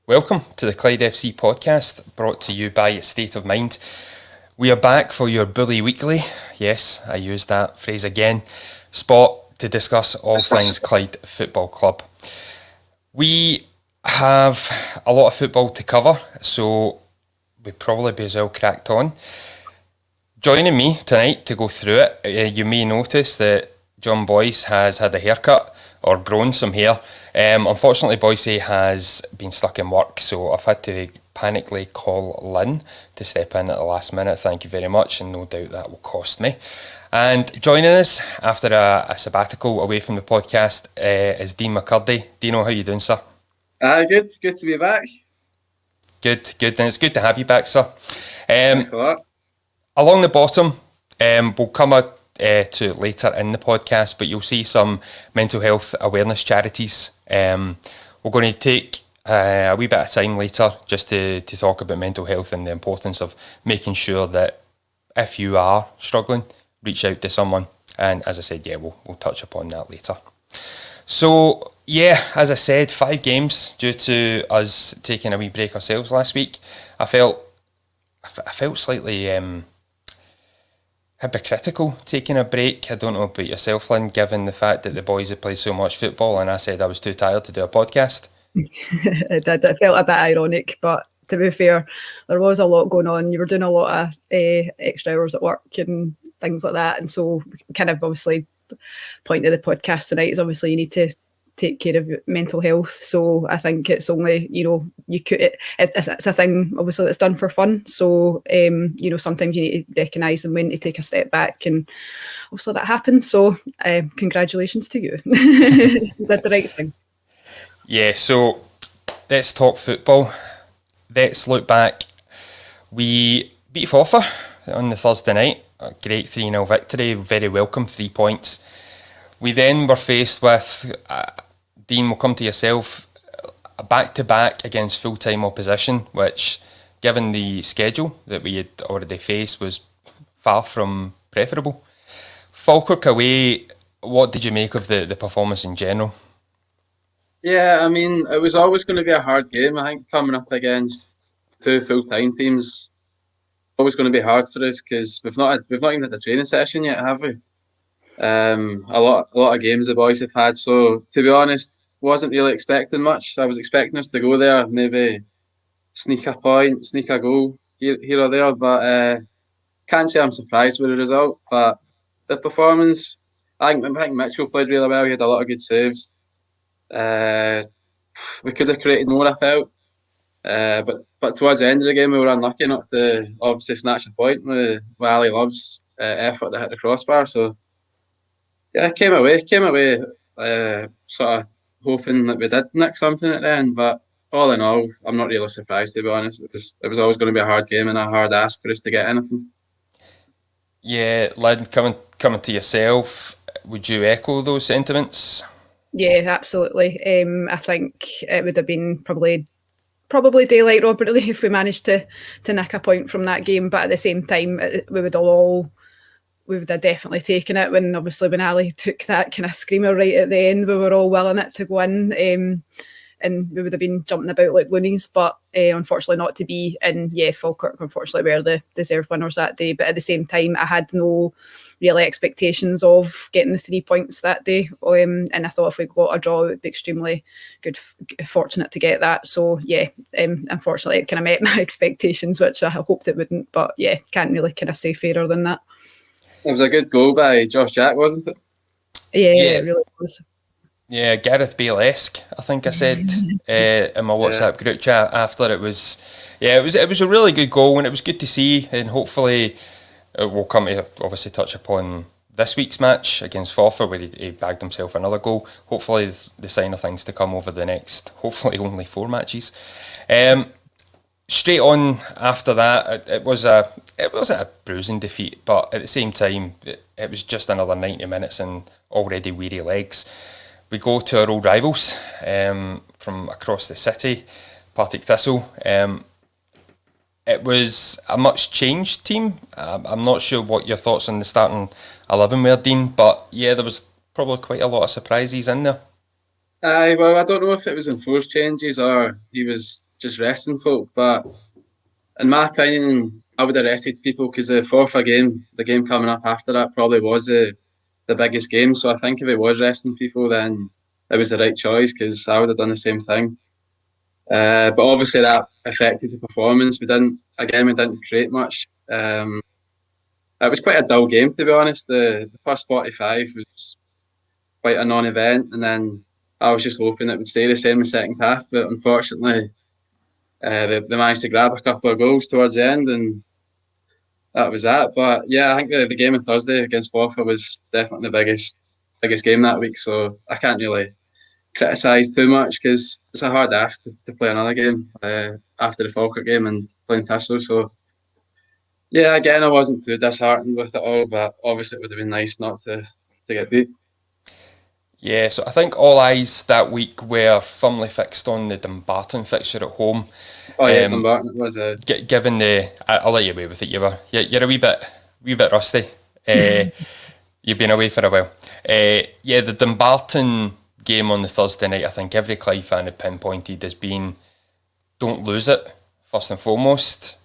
Welcome to the Clyde FC podcast, brought to you by State of Mind. We are back for your Bully Weekly. Yes, I used that phrase again. Spot to discuss all things Clyde Football Club. We have a lot of football to cover, so we'd probably be as well cracked on. Joining me tonight to go through it, you may notice that John Boyce has had a haircut or grown some hair. Unfortunately, Boyce has been stuck in work, so I've had to panically call Lynn to step in at the last minute. Thank you very much, and no doubt that will cost me. And joining us after a sabbatical away from the podcast is Dean McCurdy. Dino, how you doing, sir? Good to be back. Good, and it's good to have you back, sir. Thanks a lot. Along the bottom, we'll come to it later in the podcast, but you'll see some mental health awareness charities. We're going to take a wee bit of time later just to talk about mental health and the importance of making sure that if you are struggling, reach out to someone. And as I said, we'll touch upon that later. So, as I said, 5 games due to us taking a wee break ourselves last week. I felt slightly hypocritical taking a break. I don't know about yourself, Lynn, given the fact that the boys had played so much football and I said I was too tired to do a podcast. It did. It felt a bit ironic, but to be fair, there was a lot going on. You were doing a lot of extra hours at work and things like that, and so kind of obviously point of the podcast tonight is obviously you need to take care of mental health. So I think it's only, it's a thing obviously that's done for fun. So, sometimes you need to recognise and when to take a step back, and obviously that happened. So congratulations to you. You did the right thing. Yeah, so let's talk football. Let's look back. We beat Forfar on the Thursday night. A great 3-0 victory, very welcome, 3 points. We then were faced with, Dean, we'll come to yourself, a back-to-back against full-time opposition, which, given the schedule that we had already faced, was far from preferable. Falkirk away, what did you make of the performance in general? Yeah, I mean, it was always going to be a hard game. I think coming up against 2 full-time teams, always going to be hard for us because we've not even had a training session yet, have we? A lot of games the boys have had. So to be honest, wasn't really expecting much. I was expecting us to go there, maybe sneak a point, sneak a goal here or there, but can't say I'm surprised with the result. But the performance, I think Mitchell played really well. He had a lot of good saves. We could have created more, I felt. But towards the end of the game, we were unlucky not to obviously snatch a point with Ali Love's effort to hit the crossbar. So yeah, came away sort of hoping that we did nick something at the end. But all in all, I'm not really surprised, to be honest. It was always going to be a hard game and a hard ask for us to get anything. Yeah, Lynn, coming to yourself, would you echo those sentiments? Yeah, absolutely. I think it would have been probably daylight robbery if we managed to nick a point from that game. But at the same time, we would have definitely taken it when Ali took that kind of screamer right at the end. We were all willing it to go in, and we would have been jumping about like loonies, but unfortunately not to be. And Falkirk unfortunately were the deserved winners that day. But at the same time, I had no really expectations of getting the 3 points that day, and I thought if we got a draw, it would be extremely fortunate to get that. So unfortunately it kind of met my expectations, which I hoped it wouldn't. But can't really kind of say fairer than that. It was a good goal by Josh Jack, wasn't it? Yeah, it really was. Yeah, Gareth Bale-esque, I think I said in my WhatsApp group chat after. It was a really good goal, and it was good to see, and hopefully we'll come to obviously touch upon this week's match against Forfar where he bagged himself another goal. Hopefully the sign of things to come over the next, hopefully only 4 matches. Straight on after that, it was a bruising defeat, but at the same time, it was just another 90 minutes and already weary legs. We go to our old rivals from across the city, Partick Thistle. It was a much changed team. I'm not sure what your thoughts on the starting 11 were, Dean, but there was probably quite a lot of surprises in there. Aye, well, I don't know if it was enforced changes or he was just resting folk, but in my opinion, I would have rested people because the Forfar game, the game coming up after that, probably was the biggest game. So I think if he was resting people, then it was the right choice because I would have done the same thing. But obviously that affected the performance. We didn't create much. It was quite a dull game, to be honest. The first 45 was quite a non-event, and then I was just hoping it would stay the same in the second half. But unfortunately, they managed to grab a couple of goals towards the end, and that was that. But yeah, I think the game on Thursday against Forfar was definitely the biggest game that week. So I can't really criticise too much because it's a hard ask to play another game after the Falkirk game and playing Thistle. So yeah, again, I wasn't too disheartened with it all, but obviously it would have been nice not to get beat. Yeah, so I think all eyes that week were firmly fixed on the Dumbarton fixture at home. Oh yeah, Dumbarton it was Given I'll let you away with it. You're a wee bit rusty. You've been away for a while. Yeah, the Dumbarton game on the Thursday night, I think every Clyde fan had pinpointed as being don't lose it first and foremost.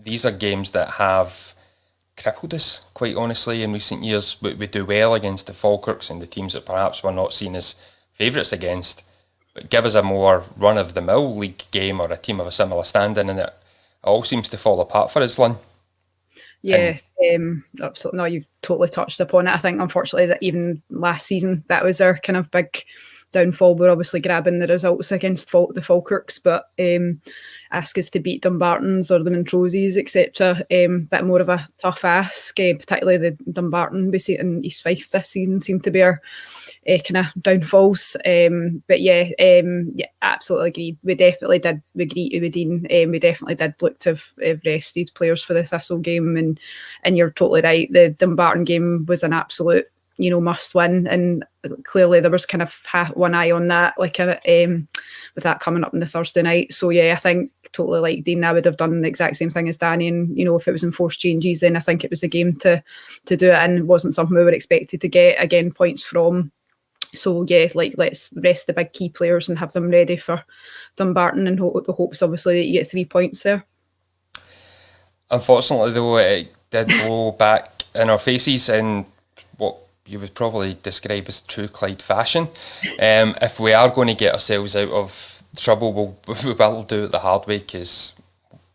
These are games that have crippled us, quite honestly, in recent years. We do well against the Falkirks and the teams that perhaps we're not seen as favourites against, but give us a more run-of-the-mill league game or a team of a similar standing and it all seems to fall apart for us, Lynn. Yeah, absolutely. No, you've totally touched upon it. I think, unfortunately, that even last season, that was our kind of big downfall. We're obviously grabbing the results against the Falkirks, but ask us to beat Dumbartons or the Montroses, etc. Bit more of a tough ask, particularly the Dumbarton in East Fife this season seemed to be our kind of downfalls. But yeah, absolutely agree. We definitely did. We agree with Dean. We definitely did look to have rested players for the Thistle game, and you're totally right. The Dumbarton game was an absolute must win, and clearly there was kind of one eye on that, like with that coming up on the Thursday night. So yeah, I think totally like Dean, I would have done the exact same thing as Danny, and if it was enforced changes, then I think it was the game to do it, and it wasn't something we were expected to get again points from. So yeah, let's rest the big key players and have them ready for Dumbarton, and the hopes obviously that you get 3 points there. Unfortunately though, it did blow back in our faces in what you would probably describe as true Clyde fashion. If we are going to get ourselves out of trouble, we will do it the hard way, because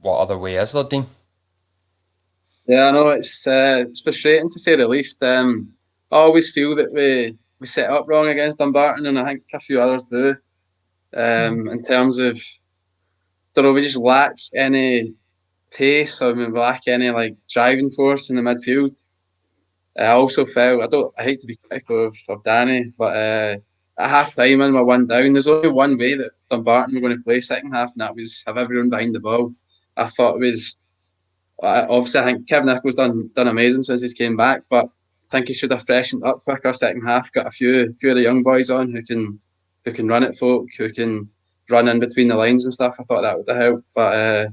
what other way is there, Dean? Yeah, I know it's frustrating to say the least. I always feel that we set up wrong against Dumbarton, and I think a few others do. In terms of, we just lack any pace, or we lack any driving force in the midfield. I also felt, I hate to be critical of Danny, but at half time when we're 1 down, there's only one way that Dumbarton were going to play second half, and that was have everyone behind the ball. I thought it was, obviously I think Kevin Nichols done amazing since he's came back, but I think he should have freshened up quicker second half, got a few of the young boys on who can run at folk, who can run in between the lines and stuff. I thought that would have helped, but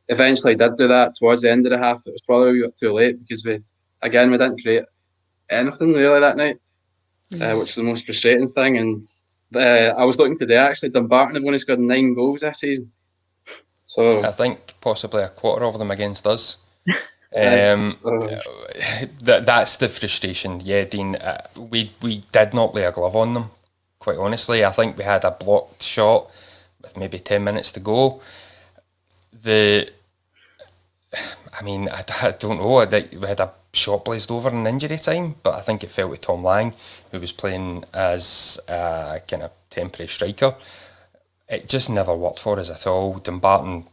eventually did do that towards the end of the half. It was probably a bit too late because we didn't create anything really that night, which is the most frustrating thing. And I was looking today, actually, Dumbarton have only scored 9 goals this season. So I think possibly a quarter of them against us. That's the frustration. Yeah, Dean, we did not lay a glove on them, quite honestly. I think we had a blocked shot with maybe 10 minutes to go. I don't know. We had a shot blazed over in injury time, but I think it fell to Tom Lang, who was playing as a kind of temporary striker. It just never worked for us at all. Dumbarton,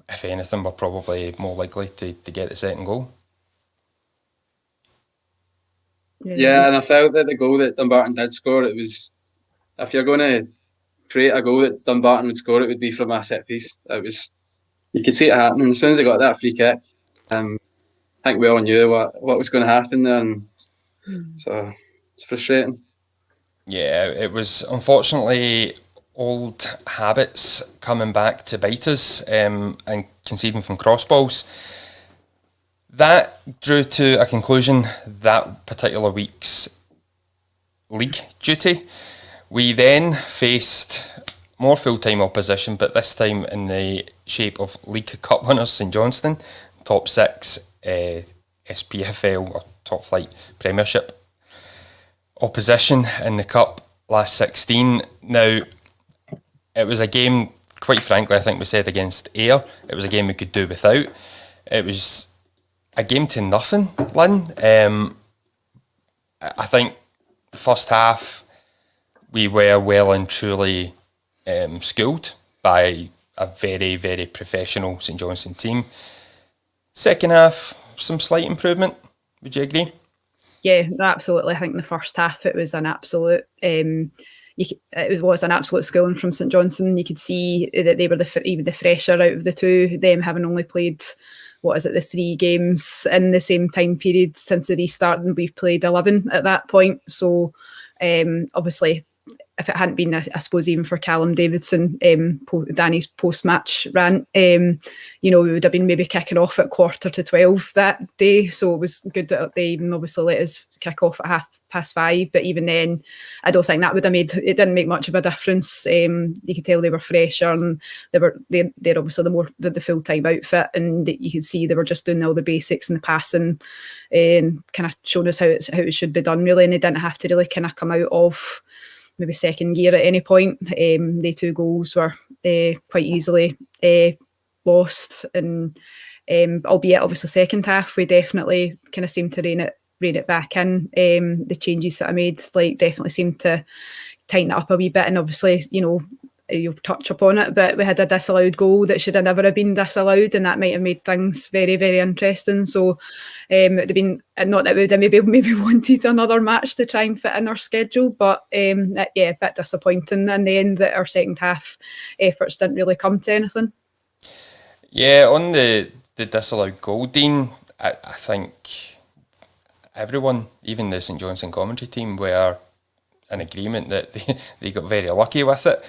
if anything, were probably more likely to get the second goal. Yeah, and I felt that the goal that Dumbarton did score, it was, if you're going to create a goal that Dumbarton would score, it would be from a set piece. It was, you could see it happening as soon as they got that free kick. I think we all knew what was going to happen there, and so it's frustrating. Yeah, it was unfortunately old habits coming back to bite us, and conceding from crossballs. That drew to a conclusion that particular week's league duty. We then faced more full-time opposition, but this time in the shape of League Cup winners St Johnstone, top 6 SPFL or top flight Premiership opposition in the Cup last 16. Now, it was a game, quite frankly, I think we said against Ayr, it was a game we could do without. It was a game to nothing, Lynn. I think the first half we were well and truly schooled by a very, very professional St Johnstone team. Second half, some slight improvement. Would you agree? Yeah, absolutely. I think in the first half it was an absolute it was an absolute schooling from St Johnstone. You could see that they were even the fresher out of the two, them having only played, the 3 games in the same time period since the restart, and we've played 11 at that point. So obviously, if it hadn't been, I suppose, even for Callum Davidson, Danny's post-match rant, we would have been maybe kicking off at 11:45 that day. So it was good that they even obviously let us kick off at 5:30. But even then, I don't think that would have it didn't make much of a difference. You could tell they were fresher, and they're obviously the full-time outfit, and you could see they were just doing all the basics and the passing, and kind of showing us how it should be done, really. And they didn't have to really kind of come out of maybe second gear at any point. The 2 goals were quite easily lost, and albeit obviously second half we definitely kind of seemed to rein it back in. The changes that I made definitely seemed to tighten it up a wee bit, and obviously you'll touch upon it, but we had a disallowed goal that should have never have been disallowed, and that might have made things very, very interesting. So it would have been, not that we would have maybe wanted another match to try and fit in our schedule, but a bit disappointing in the end that our second half efforts didn't really come to anything. Yeah, on the disallowed goal, Dean, I think everyone, even the St Johnstone commentary team, were in agreement that they got very lucky with it.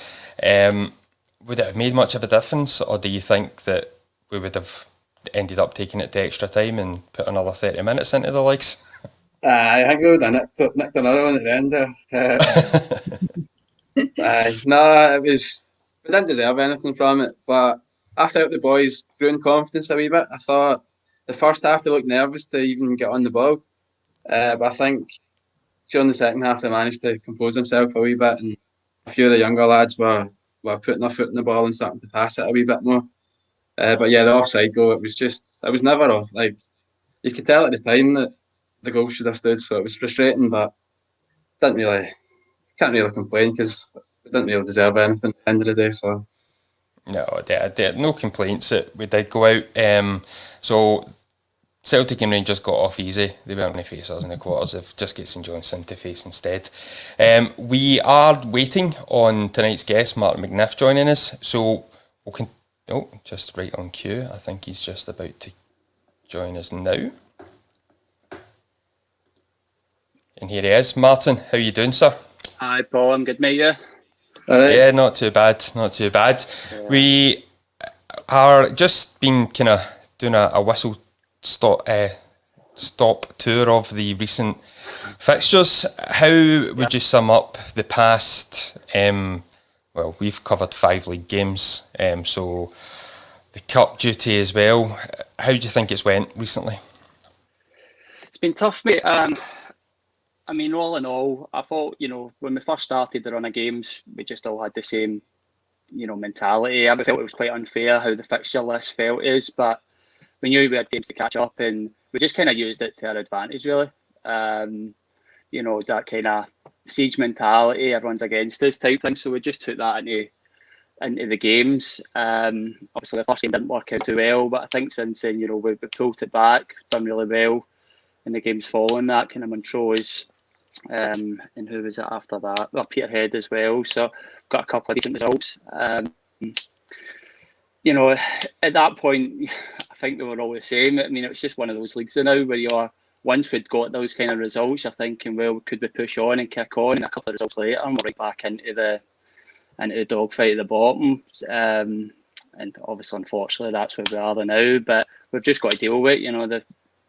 Would it have made much of a difference, or do you think that we would have ended up taking it to extra time and put another 30 minutes into the legs? I think we would have nicked another one at the end there. No, we didn't deserve anything from it, but after the boys grew in confidence a wee bit, I thought the first half they looked nervous to even get on the ball, but I think during the second half they managed to compose themselves a wee bit, and a few of the younger lads were putting their foot in the ball and starting to pass it a wee bit more. But yeah, the offside goal, it was never off. You could tell at the time that the goal should have stood, so it was frustrating, but can't really complain because we didn't really deserve anything at the end of the day. So no, no complaints. We did go out. So Celtic and Rangers got off easy. They weren't going to face us in the quarters. They've just got St Johnstone to face instead. We are waiting on tonight's guest, Martin McNiff, joining us. So just right on cue. I think he's just about to join us now. And here he is. Martin, how are you doing, sir? Hi, Paul. I'm good, mate. Yeah. all right. Yeah, not too bad. Yeah. We are just been kind of doing a whistle stop tour of the recent fixtures. How would you sum up the past? We've covered 5 league games, so the cup duty as well. How do you think it's went recently? It's been tough, mate. All in all, I thought, when we first started the run of games, we just all had the same, mentality. I felt it was quite unfair how the fixture list felt is, but we knew we had games to catch up, and we just kind of used it to our advantage, really. That kind of siege mentality, everyone's against us type thing. So we just took that into the games. Obviously, the first game didn't work out too well, but I think since then, we've pulled it back, done really well in the games following that, kind of Montrose, and who was it after that? Well, Peterhead as well. So got a couple of decent results. At that point, I think we were all the same. It was just one of those leagues now where once we'd got those kind of results, you're thinking, well, could we push on and kick on? And a couple of results later, and we're right back into the dogfight at the bottom. And obviously, unfortunately, that's where we are now. But we've just got to deal with it.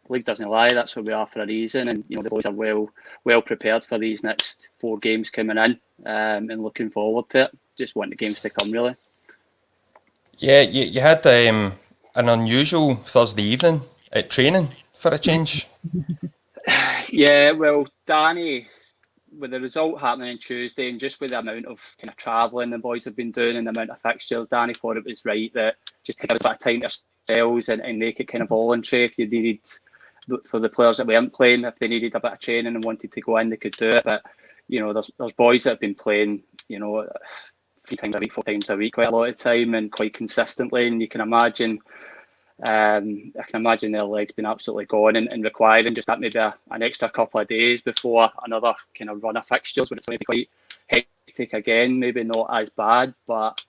league doesn't lie. That's where we are for a reason, and the boys are well prepared for these next 4 games coming in, and looking forward to it. Just want the games to come, really. Yeah, you had an unusual Thursday evening at training for a change. Yeah, well, Danny, with the result happening on Tuesday, and just with the amount of kind of travelling the boys have been doing and the amount of fixtures, Danny thought it was right that just to give us a bit of time to ourselves and make it kind of voluntary. If you needed, for the players that weren't playing, if they needed a bit of training and wanted to go in, they could do it. But there's boys that have been playing, 3 times a week, 4 times a week, quite a lot of time and quite consistently, and you can imagine. I can imagine their legs being absolutely gone and requiring just that maybe an extra couple of days before another kind of run of fixtures, where it's going to be quite hectic again. Maybe not as bad, but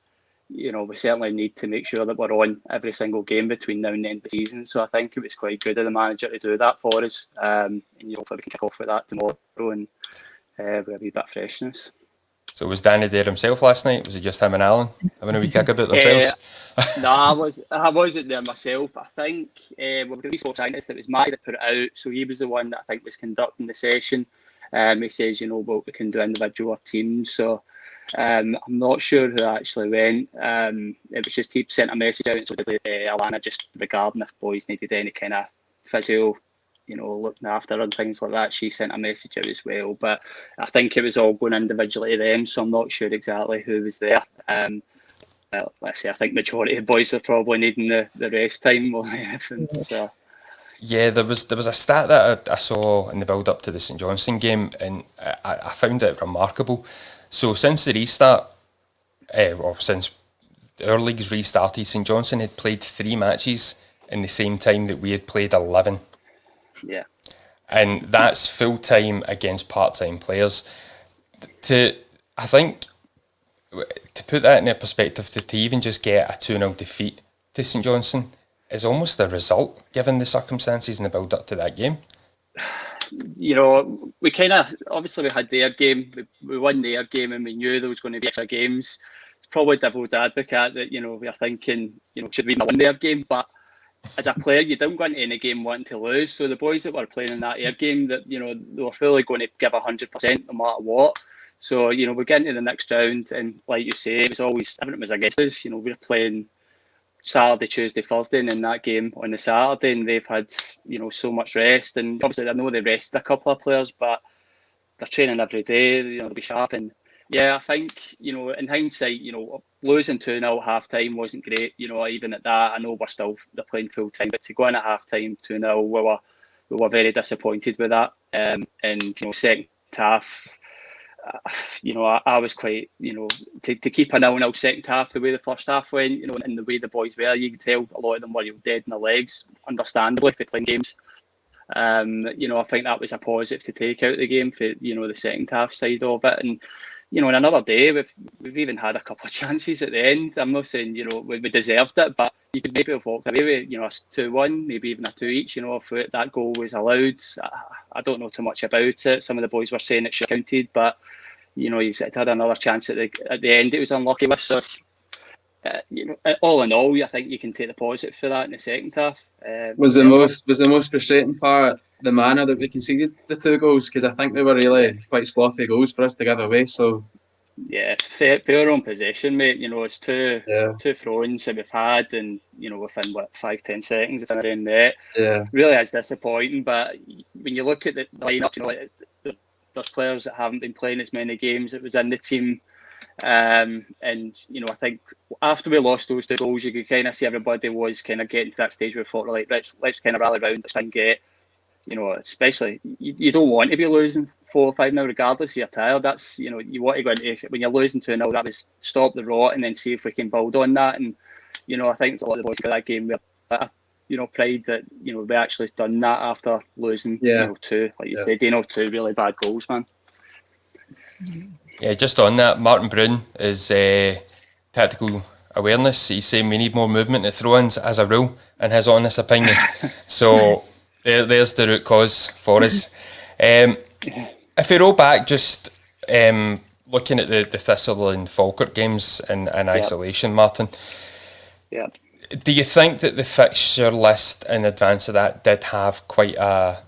we certainly need to make sure that we're on every single game between now and the end of the season. So I think it was quite good of the manager to do that for us, and hopefully we can kick off with that tomorrow and with a wee bit of freshness. So was Danny there himself last night? Was it just him and Alan having a wee kick about themselves? No, I wasn't there myself. I think with the sports scientist, it was Mike that put it out. So he was the one that I think was conducting the session. He says, well, we can do individual or teams. So I'm not sure who actually went. It was just he sent a message out. So did Alana, just regarding if boys needed any kind of physio, looking after and things like that. She sent a message out as well. But I think it was all going individually to them. So I'm not sure exactly who was there. Let's say I think majority of boys were probably needing the rest time more than anything. So. Yeah, there was a stat that I saw in the build up to the St Johnstone game, and I found it remarkable. So since the restart, or since our league's restarted, St Johnstone had played 3 matches in the same time that we had played 11. Yeah, and that's full time against part-time players. I think to put that in perspective, to even just get a 2-0 defeat to St Johnstone is almost a result, given the circumstances and the build-up to that game. We kind of, obviously we had their game, we won their game, and we knew there was going to be extra games. It's probably devil's advocate that, we are thinking, should we win their game? But as a player, you don't go into any game wanting to lose. So the boys that were playing in that air game, that they were fully going to give 100% no matter what. So we're getting to the next round, and like you say, it was always everything was against us. We were playing Saturday, Tuesday, Thursday, and in that game on the Saturday, and they've had so much rest. And obviously, I know they rested a couple of players, but they're training every day. They'll be sharp. And yeah, I think in hindsight, losing 2-0 at half time wasn't great. Even at that, I know they're playing full time, but to go in at half time 2-0, we were very disappointed with that. And second half, I was quite to keep a 0-0 second half the way the first half went, and the way the boys were, you could tell a lot of them were dead in the legs, understandably, for playing games. I think that was a positive to take out of the game for the second half side of it. And in another day, we've even had a couple of chances at the end. I'm not saying we deserved it, but you could maybe have walked away with a 2-1, maybe even a 2 each. If that goal was allowed, I don't know too much about it. Some of the boys were saying it should have counted, but he's had another chance at the end. It was unlucky with. So all in all, I think you can take the positive for that in the second half. Was the most frustrating part the manner that we conceded the 2 goals? Because I think they were really quite sloppy goals for us to give away. So yeah, fair on possession, mate. It's two throw-ins that we've had, and within 5-10 seconds it's in the net. Yeah, really is disappointing. But when you look at the lineup, there's players that haven't been playing as many games that was in the team. And I think after we lost those 2 goals, you could kind of see everybody was kind of getting to that stage where we thought, like, let's kind of rally around, let's try and get, especially you don't want to be losing 4 or 5 now, regardless if you're tired. That's you want to go into, when you're losing 2-0, that was stop the rot and then see if we can build on that. And I think a lot of the boys got that game were pride that we actually done that after losing 2, like you said, 2 really bad goals, man. Yeah, just on that, Martin Brune is tactical awareness. He's saying we need more movement at throw-ins as a rule, in his honest opinion. So there's the root cause for us. If we roll back, just looking at the Thistle and Falkirk games in isolation, Martin. Yeah. Do you think that the fixture list in advance of that did have quite a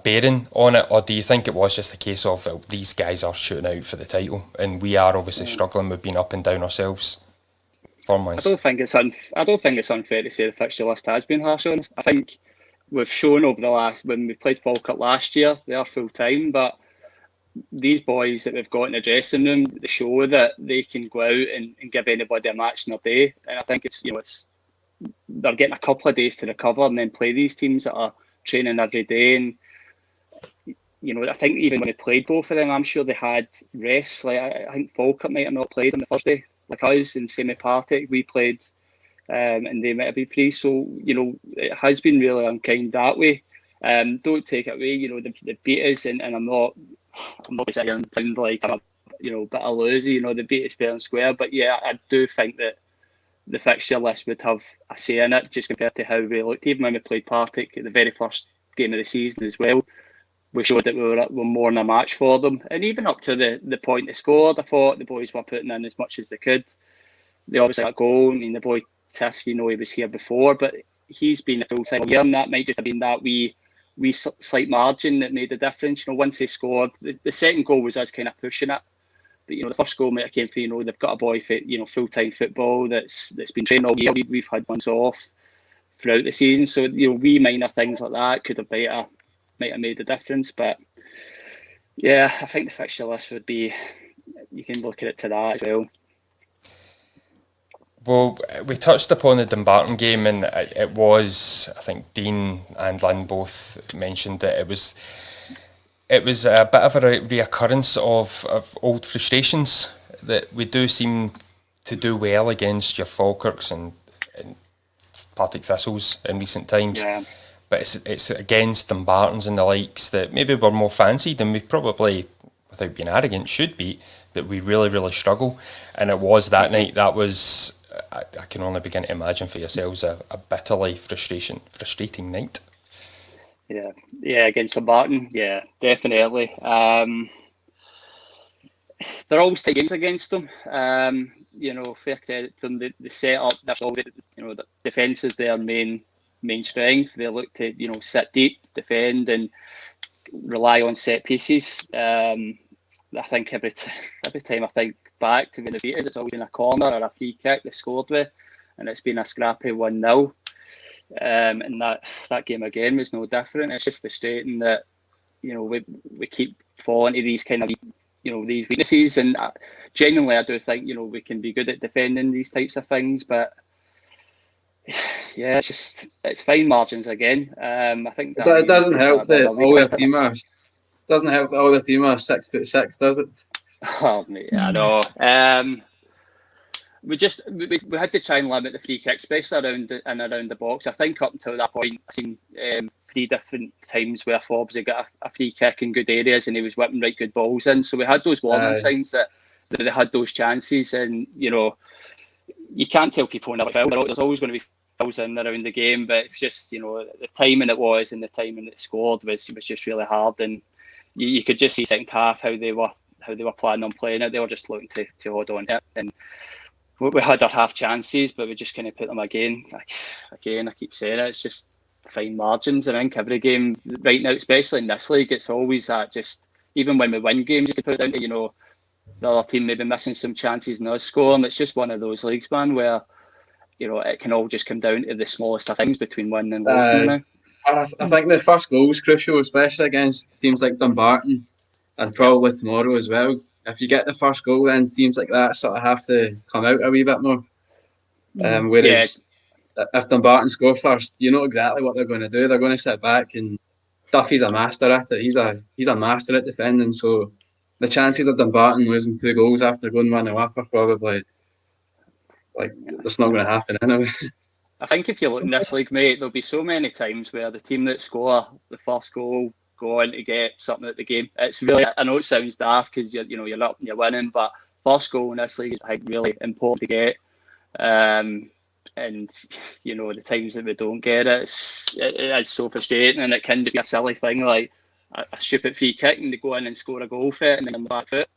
bearing on it, or do you think it was just a case of these guys are shooting out for the title and we are obviously struggling with being up and down ourselves form-wise? I don't think it's unfair to say the fixture list has been harsh on us. I think we've shown over the last, when we played Falkirk last year, they are full time, but these boys that we've got in the dressing room, they show that they can go out and give anybody a match in their day. And I think it's they're getting a couple of days to recover and then play these teams that are training every day. And I think even when they played both of them, I'm sure they had rest. Like I think Falkirk might have not played on the first day, like us in semi-Partick. We played, and they might have been free. So it has been really unkind that way. Don't take it away. They beat us, and I'm not sitting here and sound like I'm a bit of lousy. They beat us fair and square. But yeah, I do think that the fixture list would have a say in it, just compared to how we looked. Even when we played Partick at the very first game of the season as well, we showed that we were more than a match for them. And even up to the point they scored, I thought the boys were putting in as much as they could. They obviously got a goal. I mean, the boy Tiff, he was here before, but he's been a full-time here, and that might just have been that wee slight margin that made the difference. Once they scored, the second goal was us kind of pushing it. But the first goal might have came from they've got a boy for full-time football that's been training all year. We've had ones off throughout the season, so wee minor things like that could have might have made the difference. But yeah, I think the fixture list would be, you can look at it to that as well. Well, we touched upon the Dumbarton game, and it was, I think Dean and Lynn both mentioned that it was a bit of a reoccurrence of old frustrations, that we do seem to do well against your Falkirks and Partick Thistles in recent times. Yeah. But it's against Dumbartons and the likes that maybe we're more fancied, and we probably, without being arrogant, should be, that we really, really struggle. And it was that night. That was, I can only begin to imagine for yourselves, a bitterly frustrating night. Yeah, against Dumbarton, yeah, definitely. They're always tight games against them. Fair credit to them. The setup, that's all. The defence is their main strength. They look to sit deep, defend, and rely on set pieces. I think every time I think back to when they beat us, it's always been a corner or a free kick they scored with, and it's been a scrappy 1-0. And that game again was no different. It's just frustrating that we keep falling to these kind of these weaknesses. And genuinely, I do think we can be good at defending these types of things, but yeah, it's fine margins again. I think it doesn't help that all their team are 6'6", does it? Oh mate, I know. We had to try and limit the free kicks, especially around the box. I think up until that point, I've seen 3 different times where Forbes had got a free kick in good areas and he was whipping right good balls in. So we had those warning signs that they had those chances, and you can't tell people never foul. There's always going to be fouls in around the game, but it's just the timing it was and the timing it scored was just really hard, and you could just see second half how they were planning on playing it. They were just looking to hold on to it, and we had our half chances, but we just kind of put them again. Again, I keep saying it, it's just fine margins. I think every game right now, especially in this league, it's always that, just even when we win games, you can put it down to the other team maybe missing some chances and us scoring. It's just one of those leagues, man, where it can all just come down to the smallest of things between winning and losing. I think the first goal was crucial, especially against teams like Dumbarton and probably tomorrow as well. If you get the first goal, then teams like that sort of have to come out a wee bit more. Whereas if Dumbarton score first, you know exactly what they're going to do. They're going to sit back, and Duffy's a master at it. He's a master at defending. So the chances of Dumbarton losing 2 goals after going 1-0 up are probably that's not going to happen anyway. I think if you look in this league, mate, there'll be so many times where the team that score the first goal go on to get something at the game. It's really, I know it sounds daft because you're winning, but first goal in this league is really important to get. And the times that we don't get it, it is so frustrating, and it can be a silly thing like a stupid free kick and they go in and score a goal for it and then on the back foot.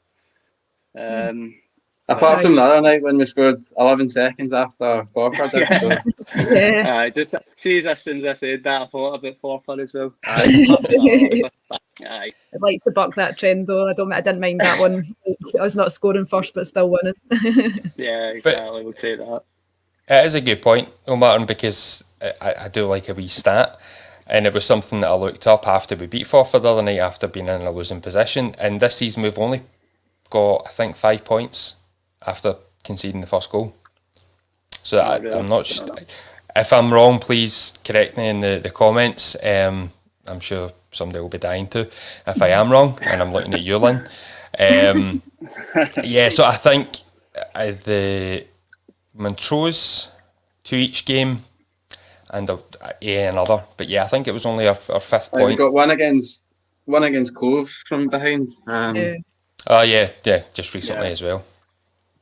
Apart from the other night when we scored 11 seconds after Forfar did. So. Yeah. Just sees as soon as I said that, I thought about Forfar as well. Aye. I'd like to buck that trend though. I didn't mind that one. I was not scoring first, but still winning. Yeah, exactly. We'll say that. It is a good point, though, Martin, because I do like a wee stat. And it was something that I looked up after we beat Forfar the other night after being in a losing position. And this season we've only got, I think, 5 points after conceding the first goal. So I'm not... If I'm wrong, please correct me in the comments. I'm sure somebody will be dying to if I am wrong, and I'm looking at you, Lynn. Yeah, so I think the Montrose to each game and another. But yeah, I think it was only our fifth point. We got one against Cove from behind. Oh yeah, just recently as well.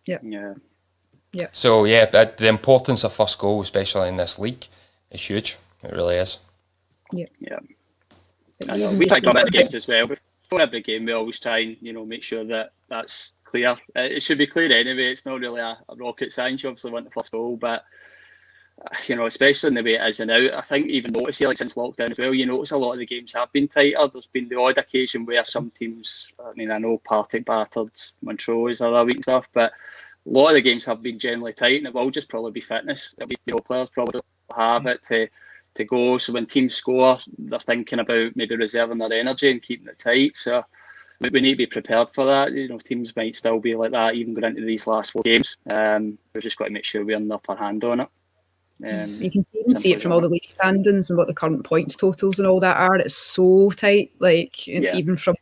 Yeah. So yeah, but the importance of first goal, especially in this league, is huge. It really is. Yeah. I know. We try to talk about the games as well. Before every game, we always try and make sure that that's clear. It should be clear anyway. It's not really a rocket science. You obviously want the first goal, but especially in the way it is and out, I think even notice here, like since lockdown as well, you notice a lot of the games have been tighter. There's been the odd occasion where some teams, I know Partick battered Montrose the other week and stuff, but a lot of the games have been generally tight, and it will just probably be fitness. It'll be, players probably don't have it to go. So when teams score, they're thinking about maybe reserving their energy and keeping it tight. So we need to be prepared for that. Teams might still be like that even going into these last 4 games. We've just got to make sure we're in the upper hand on it. You can even see it from all the league standings and what the current points totals and all that are. It's so tight, even from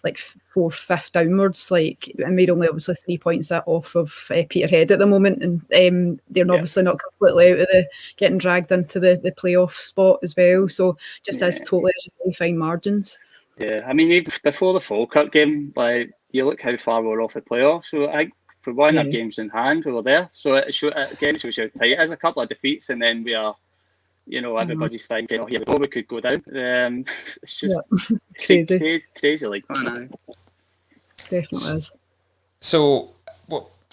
like 4th, 5th downwards. And we're only obviously 3 points off of Peterhead at the moment, and they're obviously not completely out of getting dragged into the playoff spot as well. So just as totally just really fine margins. Yeah, I mean, even before the Falkirk game, you look how far we're off the playoffs. So I think for one, our games in hand, we were there. So it shows how tight it is. A couple of defeats, and then we are, everybody's thinking, here we go, we could go down. It's just crazy like that. Definitely is. So,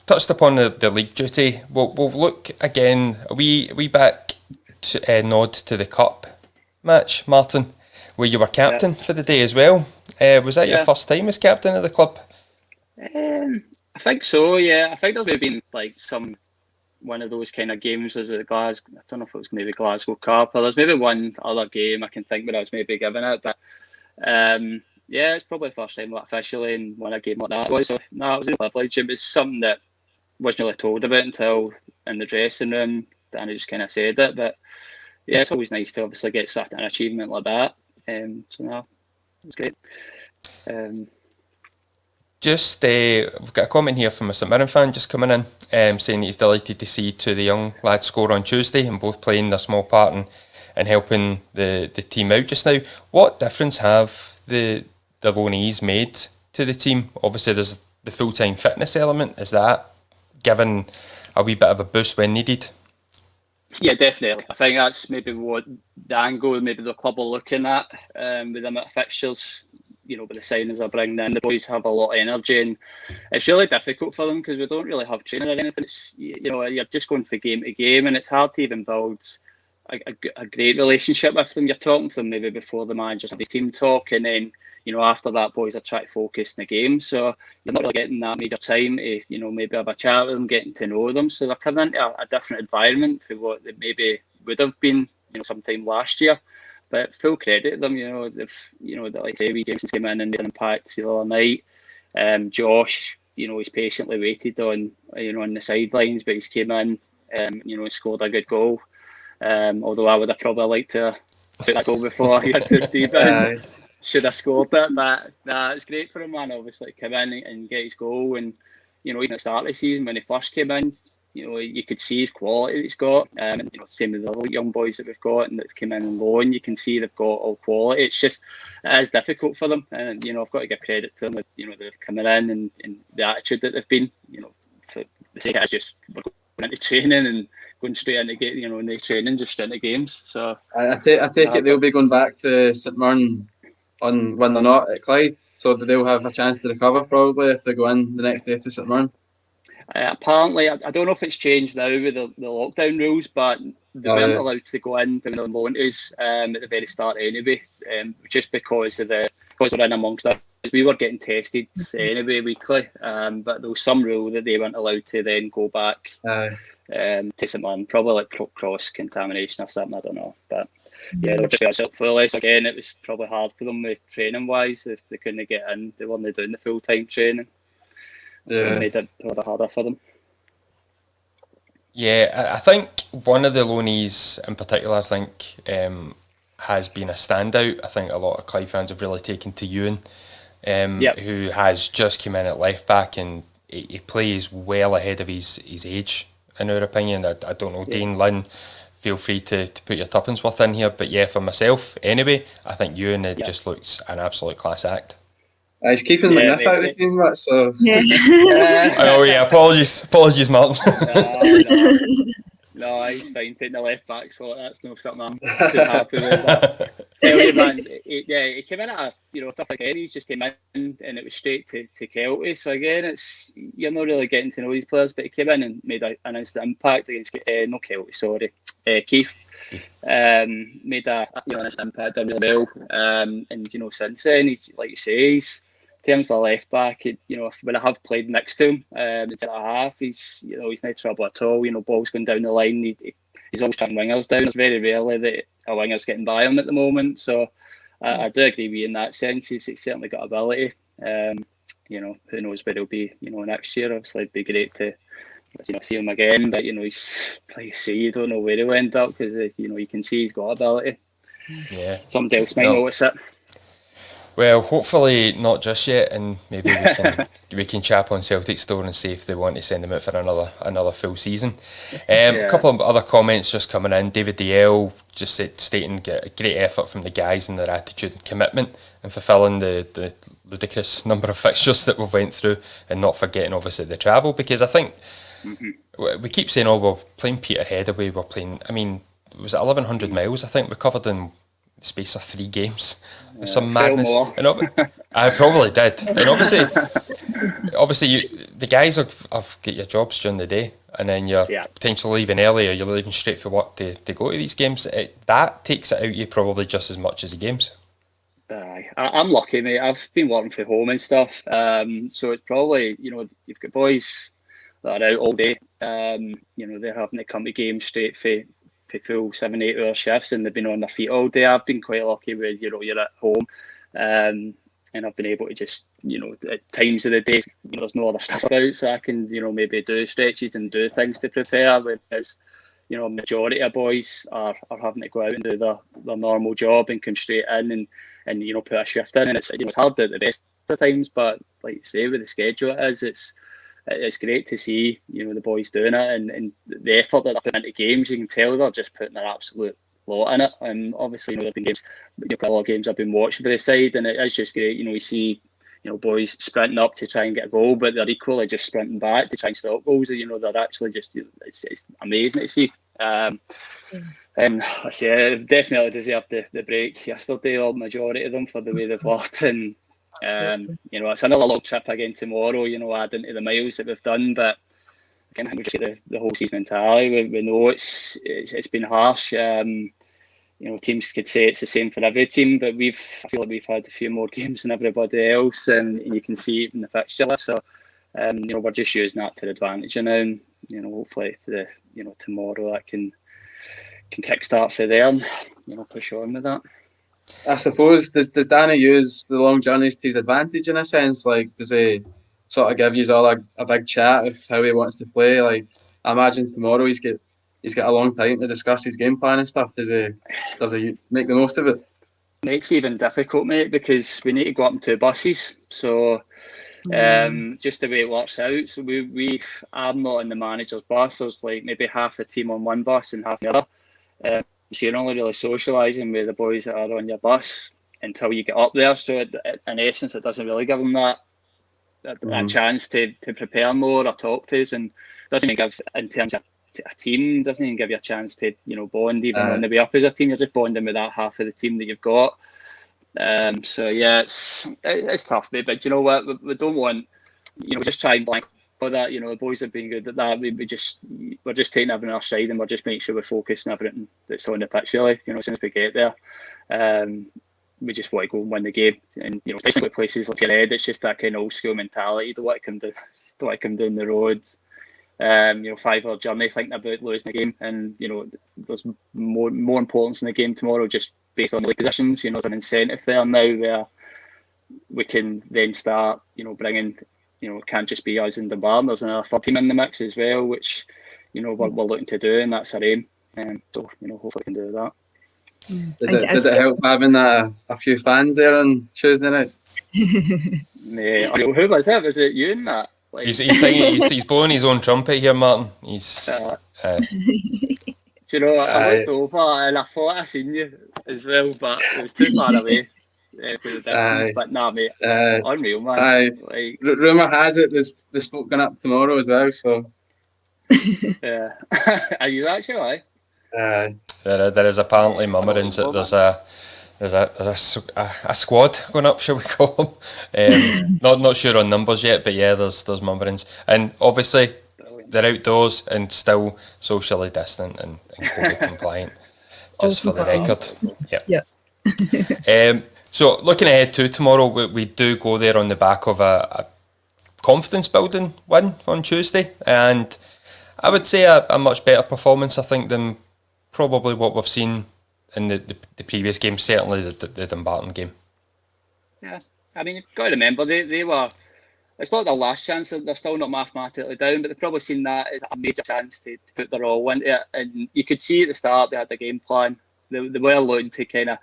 touched upon the league duty. We'll look again. We back to nod to the cup match, Martin, where you were captain for the day as well. Was that your first time as captain of the club? I think so. Yeah, I think there's maybe been one of those kind of games. Was it Glasgow? I don't know if it was maybe Glasgow Cup, or there's maybe one other game I can think where I was maybe given it, but. It's probably the first time officially and won a game like that. It was a privilege. It was something that wasn't really told about until in the dressing room. Danny just kind of said it, but yeah, it's always nice to obviously get an achievement like that. It was great. We've got a comment here from a St Mirren fan just coming in, saying he's delighted to see 2 of the young lads score on Tuesday and both playing their small part in helping the team out just now. What difference have the loanees made to the team? Obviously, there's the full-time fitness element. Is that given a wee bit of a boost when needed? Yeah, definitely. I think that's maybe what the angle maybe the club are looking at with them at fixtures. With the signings they're bringing in, the boys have a lot of energy, and it's really difficult for them because we don't really have training or anything. It's, you're just going from game to game, and it's hard to even build a great relationship with them. You're talking to them maybe before the managers have the team talk, and then after that, boys are trying to focus in the game. So you're not really getting that major time to maybe have a chat with them, getting to know them. So they're coming into a different environment for what they maybe would have been sometime last year. But full credit to them. They've like say, Jameson came in and made an impact the other night. Josh, he's patiently waited on the sidelines, but he's came in, and scored a good goal. Although I would have probably liked to put that goal before he had to Steve in. Should have scored it, but it's great for him, man. Obviously, come in and get his goal, and even at the start of the season when he first came in, you could see his quality that he's got. And same with the other young boys that we've got and that came in on loan, you can see they've got all quality. It's just it is difficult for them, and I've got to give credit to them that they're coming in and the attitude that they've been. For the sake of it, just we're going into training and going straight into in the training just into games. So I take it they'll be going back to St Mirren when they're not at Clyde, so they'll have a chance to recover probably if they go in the next day to St Mirren. Apparently, I don't know if it's changed now with the lockdown rules, but they weren't allowed to go in when they were loaned us at the very start anyway, just because we're in amongst us. We were getting tested anyway weekly, but there was some rule that they weren't allowed to then go back to someone, probably like cross contamination or something, I don't know. But yeah, they were just up for less. Again, it was probably hard for them with training wise. They couldn't get in, they weren't doing the full time training. So it made it rather harder for them. Yeah, I think one of the loanees in particular, I think, has been a standout. I think a lot of Clyde fans have really taken to Ewan, who has just come in at left back, and he plays well ahead of his age, in our opinion. I don't know, Dane Lynn, feel free to put your tuppence worth in here, but yeah, for myself, anyway, I think Ewan just looks an absolute class act. He's keeping McNiff out of the team, so... Oh yeah, apologies Martin. No, he's fine taking the left back, so that's not something I'm too happy with. But tell you, man, he came in at a tough again. He's just came in and it was straight to Kelty. So again, you're not really getting to know these players, but he came in and made an instant impact against not Kelty, sorry, Keith. Made an instant impact, done really well. And since then, he's like you say, he's in for left back. When I have played next to him, it's at a half. He's no trouble at all. Balls going down the line. He's always trying wingers down. It's very rarely that a winger's getting by him at the moment. So I do agree with you in that sense. He's certainly got ability. Who knows where he'll be? Next year. Obviously, it'd be great to see him again. But he's like you say, you don't know where he'll end up because you can see he's got ability. Yeah. Somebody else might notice it. Well, hopefully not just yet, and maybe we can chap on Celtic's door and see if they want to send them out for another full season. A couple of other comments just coming in. David DL just stating a great effort from the guys and their attitude and commitment in fulfilling the ludicrous number of fixtures that we've went through, and not forgetting obviously the travel, because I think we keep saying, we're playing Peterhead away, we're playing, was it 1,100 miles I think we covered in the space of 3 games? Some madness. And I probably did. And obviously the guys have got your jobs during the day, and then you're potentially leaving early, or you're leaving straight for work to go to these games. That takes it out of you probably just as much as the games. I'm lucky, mate. I've been working from home and stuff, so it's probably, you've got boys that are out all day. They're having to come to games straight for full 7-8 hour shifts, and they've been on their feet all day. I've been quite lucky where you're at home, and I've been able to just at times of the day there's no other stuff about, so I can maybe do stretches and do things to prepare. Whereas majority of boys are having to go out and do their normal job and come straight in and put a shift in, and it's hard at the best of times, but like you say, with the schedule it's great to see the boys doing it, and the effort that they're putting into games. You can tell they're just putting their absolute lot in it. And obviously there've been games, a lot of games I've been watching for the side, and it is just great. You see boys sprinting up to try and get a goal, but they're equally just sprinting back to try and stop goals. They're actually just it's amazing to see. I say definitely deserved the break yesterday, or majority of them, for the way they've worked. And it's another long trip again tomorrow, adding to the miles that we've done. But again, I think we just get the whole season mentality. We know it's been harsh. Teams could say it's the same for every team, but I feel like we've had a few more games than everybody else, and you can see it in the fixture list. So we're just using that to the advantage, and hopefully tomorrow that can kickstart for there and push on with that. I suppose, does Danny use the long journeys to his advantage in a sense? Like, does he sort of give you all a big chat of how he wants to play? Like, I imagine tomorrow he's got a long time to discuss his game plan and stuff. Does he make the most of it? Makes it even difficult, mate, because we need to go up in 2 buses. So just the way it works out. So I'm not in the manager's bus. There's like maybe half the team on one bus and half the other. So you're only really socialising with the boys that are on your bus until you get up there. So in essence, it doesn't really give them that chance to prepare more or talk to us, and doesn't even give, in terms of a team, doesn't even give you a chance to bond even on the way up as a team. You're just bonding with that half of the team that you've got. So yeah, it's tough, mate. But you know what? We don't want we just try and blank that, the boys have been good at that. We're just taking everything on our side, and we're just making sure we're focused on everything that's on the pitch. Really, as soon as we get there, we just want to go and win the game. And especially with places like Clyde, it's just that kind of old school mentality. Don't want to come down the road. 5-hour journey thinking about losing the game, and there's more importance in the game tomorrow, just based on the league positions. There's an incentive there now where we can then start, bringing. It can't just be us and Dumbarton. There's another third team in the mix as well, which we're looking to do, and that's our aim. So hopefully we can do that. Did it help having a few fans there on Tuesday night? Yeah, who was it? Was it you and that? Like, he's blowing his own trumpet here, Martin. He's. Do you know? I looked over and I thought I seen you as well, but it was too far away. For the distance, but nah, mate, unreal, man. Rumour has it there's folk going up tomorrow as well, so yeah. Are you actually? There is apparently murmurings that there's a squad going up, shall we call them? Not sure on numbers yet, but yeah, there's murmurings, and obviously they're outdoors and still socially distant and COVID compliant, just for the record. Yeah. So looking ahead to tomorrow, we do go there on the back of a confidence-building win on Tuesday, and I would say a much better performance, I think, than probably what we've seen in the previous game, certainly the Dumbarton game. Yeah, I mean, you've got to remember, they were, it's not their last chance, they're still not mathematically down, but they've probably seen that as a major chance to put their all into it, and you could see at the start they had the game plan. They were looking to kind of,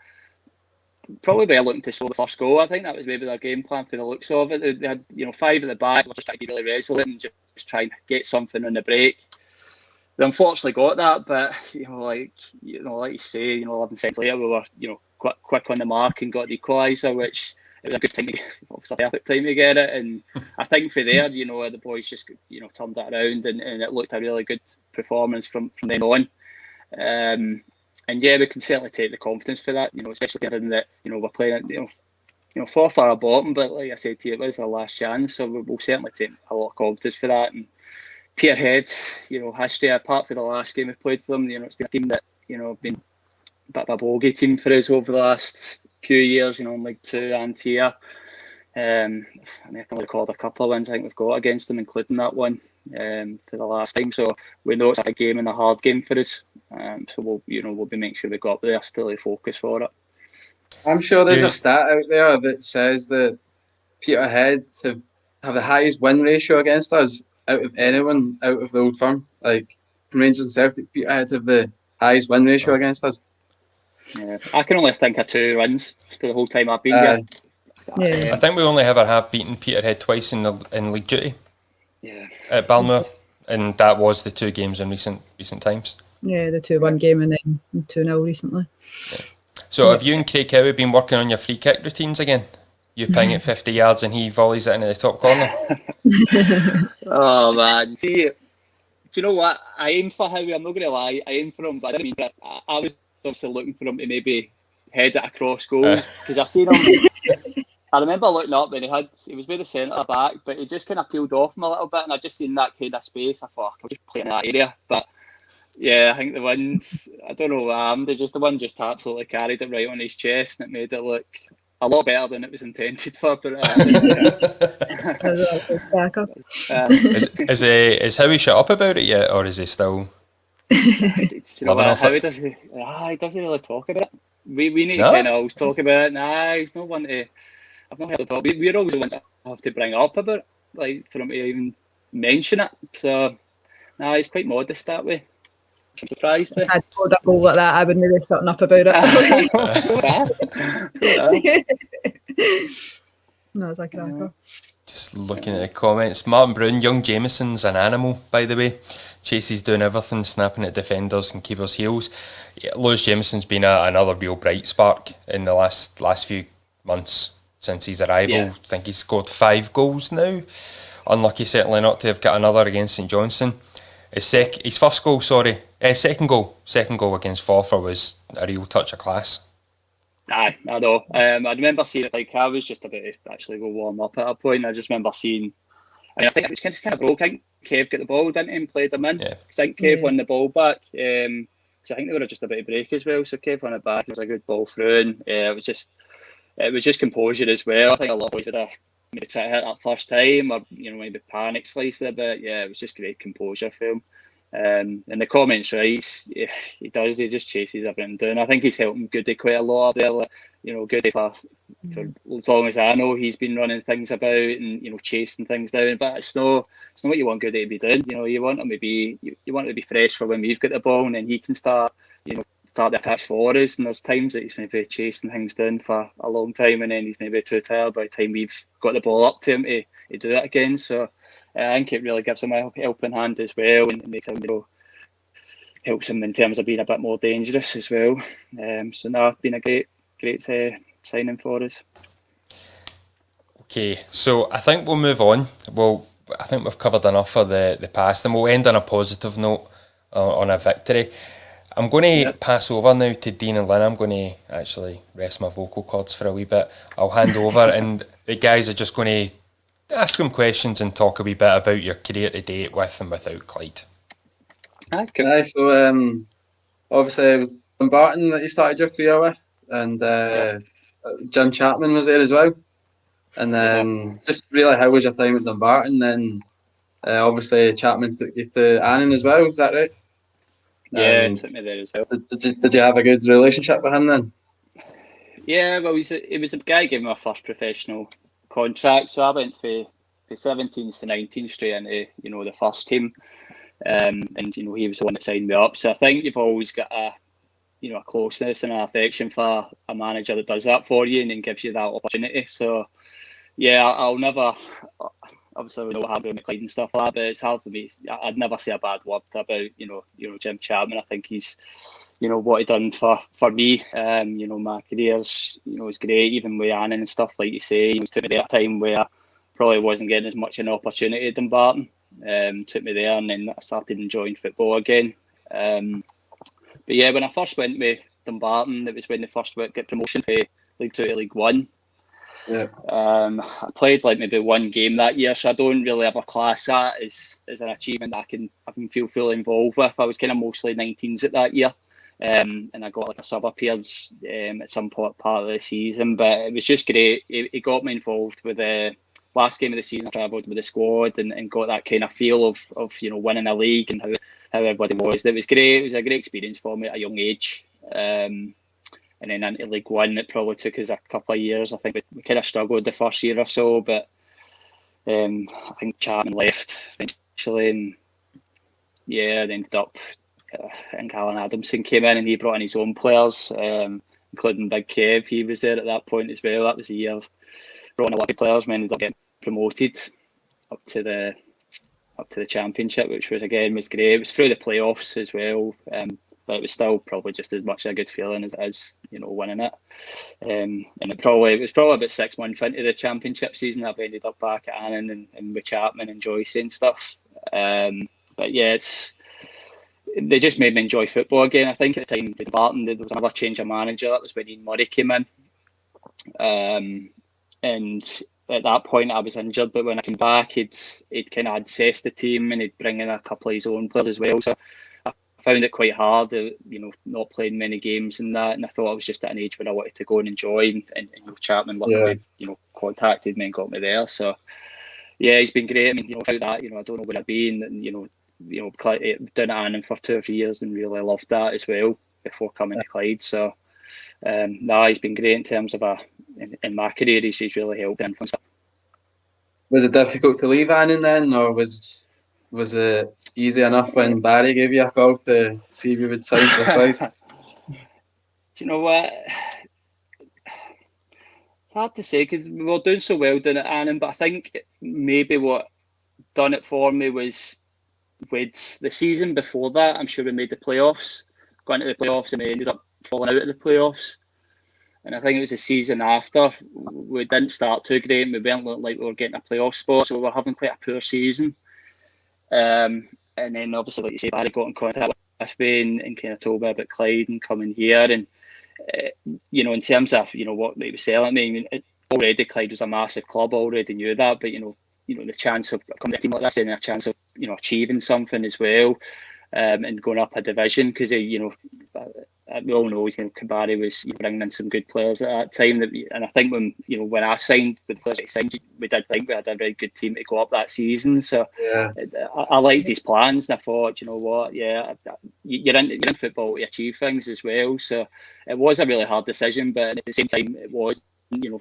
probably were looking to score the first goal. I think that was maybe their game plan for the looks of it. They had 5 at the back, they were just trying to be really resolute and just try and get something on the break. They unfortunately got that, but like you say, 11 seconds later we were quick on the mark and got the equaliser, which it was a good time, obviously a perfect time to get it. And I think for there, the boys just turned that around, and it looked a really good performance from then on. And yeah, we can certainly take the confidence for that, especially given that we're playing at far a bottom, but like I said to you, it was our last chance, so we'll certainly take a lot of confidence for that. And Peterhead, history apart from the last game we played for them, it's been a team that been a bit of a bogey team for us over the last few years, in League 2 and here. I can recall a couple of wins I think we've got against them, including that one for the last time. So we know it's a game and a hard game for us. So we'll be making sure we got there fully focused for it. I'm sure there's a stat out there that says that Peterhead have the highest win ratio against us out of anyone out of the Old Firm. Like from Rangers and Celtic, Peterhead have the highest win ratio against us. Yeah, I can only think of 2 wins for the whole time I've been there. Yeah. I think we only ever have beaten Peterhead twice in League duty. Yeah. At Balmoor, and that was the 2 games in recent times. Yeah, the 2-1 game and then 2-0 recently. Yeah. So have you and Craig Cowie been working on your free kick routines again? You ping it 50 yards and he volleys it into the top corner. Oh man, see, do you know what? I aim for Howie. I'm not going to lie. I aim for him, but I didn't mean that. I was obviously looking for him to maybe head it across goal, because I've seen him. I remember looking up and he was with the centre back, but he just kind of peeled off him a little bit, and I just seen that kind of space. I thought, I'll just play in that area. But yeah, I think the winds, I don't know what happened. The wind just absolutely carried it right on his chest, and it made it look a lot better than it was intended for. But is Howie shut up about it yet, or is he still? He doesn't really talk about it. We need to kind of always talk about it. Nah, he's not one to. I've not heard him talk. We're always the ones that have to bring up about it, like for him to even mention it. So, nah, he's quite modest that way. I'm surprised. If I'd scored a goal like that, I wouldn't be shutting up about it. No, it's like a cracker. Just looking at the comments, Martin Brown, young Jameson's an animal, by the way. Chases doing everything, snapping at defenders and keepers' heels. Yeah, Lewis Jameson's been another real bright spark in the last few months since his arrival. I think he's scored 5 goals now. Unlucky certainly not to have got another against St Johnstone. His second goal against Forfar was a real touch of class. Aye, I know. I remember seeing it, like I was just about to actually go warm up at a point. I just remember seeing I think it was kind of broke. I think Kev got the ball, didn't he, and played him in. Yeah. I think Kev won the ball back. So I think they were just about to break as well. So Kev won it back. It was a good ball through, and it was just composure as well. I think a lot of boys would have maybe tried to hit that first time, or maybe panic sliced it a bit. Yeah, it was just great composure for him. And the comments, right? He does. He just chases everything down. I think he's helping Goody quite a lot up there. Goody for as long as I know, he's been running things about and chasing things down. But it's not what you want Goody to be doing. You want him to be fresh for when we've got the ball, and then he can start the attacks for us. And there's times that he's maybe chasing things down for a long time, and then he's maybe too tired by the time we've got the ball up to him to do that again. So I think it really gives him a helping hand as well, and makes him helps him in terms of being a bit more dangerous as well. So no, it's been a great signing for us. Okay, so I think we'll move on. I think we've covered enough for the past, and we'll end on a positive note on a victory. I'm going to pass over now to Dean and Lynn. I'm going to actually rest my vocal cords for a wee bit. I'll hand over, and the guys are just going to ask them questions and talk a wee bit about your career to date with and without Clyde. Okay, so obviously it was Dumbarton that you started your career with, and Jim Chapman was there as well. And then just really, how was your time at Dumbarton? Then obviously Chapman took you to Annan as well, is that right? Yeah, took me there as well. Did you have a good relationship with him then? Yeah, well, it was a guy who gave me my first professional contract, so I went for 17s to 19 straight into the first team, and he was the one that signed me up. So I think you've always got a closeness and an affection for a manager that does that for you and then gives you that opportunity. So yeah, I'll never. Obviously, we know what happened with Clyde and stuff like that, but it's hard for me. I'd never say a bad word about Jim Chapman. I think he's what he done for me. My career's was great, even with Annan and stuff like you say. He took me there at a time where I probably wasn't getting as much an opportunity at Dumbarton. Took me there, and then I started enjoying football again. But yeah, when I first went with Dumbarton, it was when they first got promotion from League 2 to League 1. Yeah. I played maybe one game that year, so I don't really ever class that as an achievement that I can feel fully involved with. I was kind of mostly 19s at that year, and I got a sub appearance at some part of the season. But it was just great. It got me involved with the last game of the season. I travelled with the squad and got that kind of feel of winning a league and how everybody was. It was great. It was a great experience for me at a young age. And then into League 1, it probably took us a couple of years. I think we kind of struggled the first year or so, but I think Chapman left eventually, and it ended up. I think Alan Adamson came in and he brought in his own players, including Big Kev. He was there at that point as well. That was the year of brought in a lot of players. We ended up getting promoted up to the Championship, which was great. It was through the playoffs as well. But it was still probably just as much a good feeling as it is, winning it. And it was probably about 6 months into the Championship season I've ended up back at Annan and with Chapman and Joyce and stuff. But yeah, they just made me enjoy football again. I think at the time with Barton, there was another change of manager. That was when Ian Murray came in. And at that point I was injured, but when I came back, he'd kind of assessed the team and he'd bring in a couple of his own players as well. So found it quite hard, not playing many games and that, and I thought I was just at an age where I wanted to go and enjoy, and Chapman luckily, contacted me and got me there. So yeah, he's been great. I mean, without that, I don't know where I'd be, and down at Annan for 2 or 3 years and really loved that as well before coming to Clyde. So he's been great in terms of in my career. He's really helped and stuff. Was it difficult to leave Annan then, or was it easy enough when Barry gave you a call to see if you would sign for Clyde? Do you know what? It's hard to say because we were doing so well down at Annan, but I think maybe what done it for me was with the season before that. I'm sure we made the playoffs, got into the playoffs, and we ended up falling out of the playoffs. And I think it was the season after we didn't start too great, and we weren't looking like we were getting a playoff spot, so we were having quite a poor season. And then obviously, like you say, Barry got in contact with me and kind of told me about Clyde and coming here. And in terms of what they were selling me, already Clyde was a massive club. I already knew that, but the chance of coming to a team like this and a chance of achieving something as well, and going up a division, because we all know Kabari was bringing in some good players at that time. And I think when I signed, the players I signed, we did think we had a very good team to go up that season. So Yeah. I liked his plans, and I thought, you know what, you're in football to achieve things as well. So it was a really hard decision, but at the same time, it was,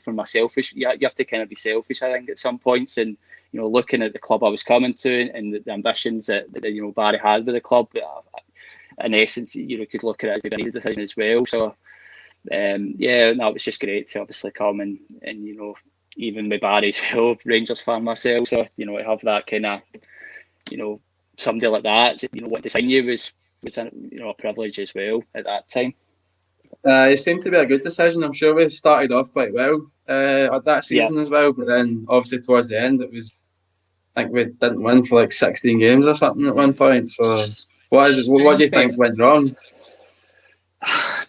for myself, you have to kind of be selfish, I think, at some points, and looking at the club I was coming to and the ambitions that Barry had with the club. In essence, could look at it as a decision as well. So, it was just great to obviously come and even with Barry as well, Rangers fan myself. So, to have that kind of, somebody like that, what to sign you was a privilege as well at that time. It seemed to be a good decision. I'm sure we started off quite well at that season as well, but then obviously towards the end, I think we didn't win for like 16 games or something at one point. So, what do you think went wrong?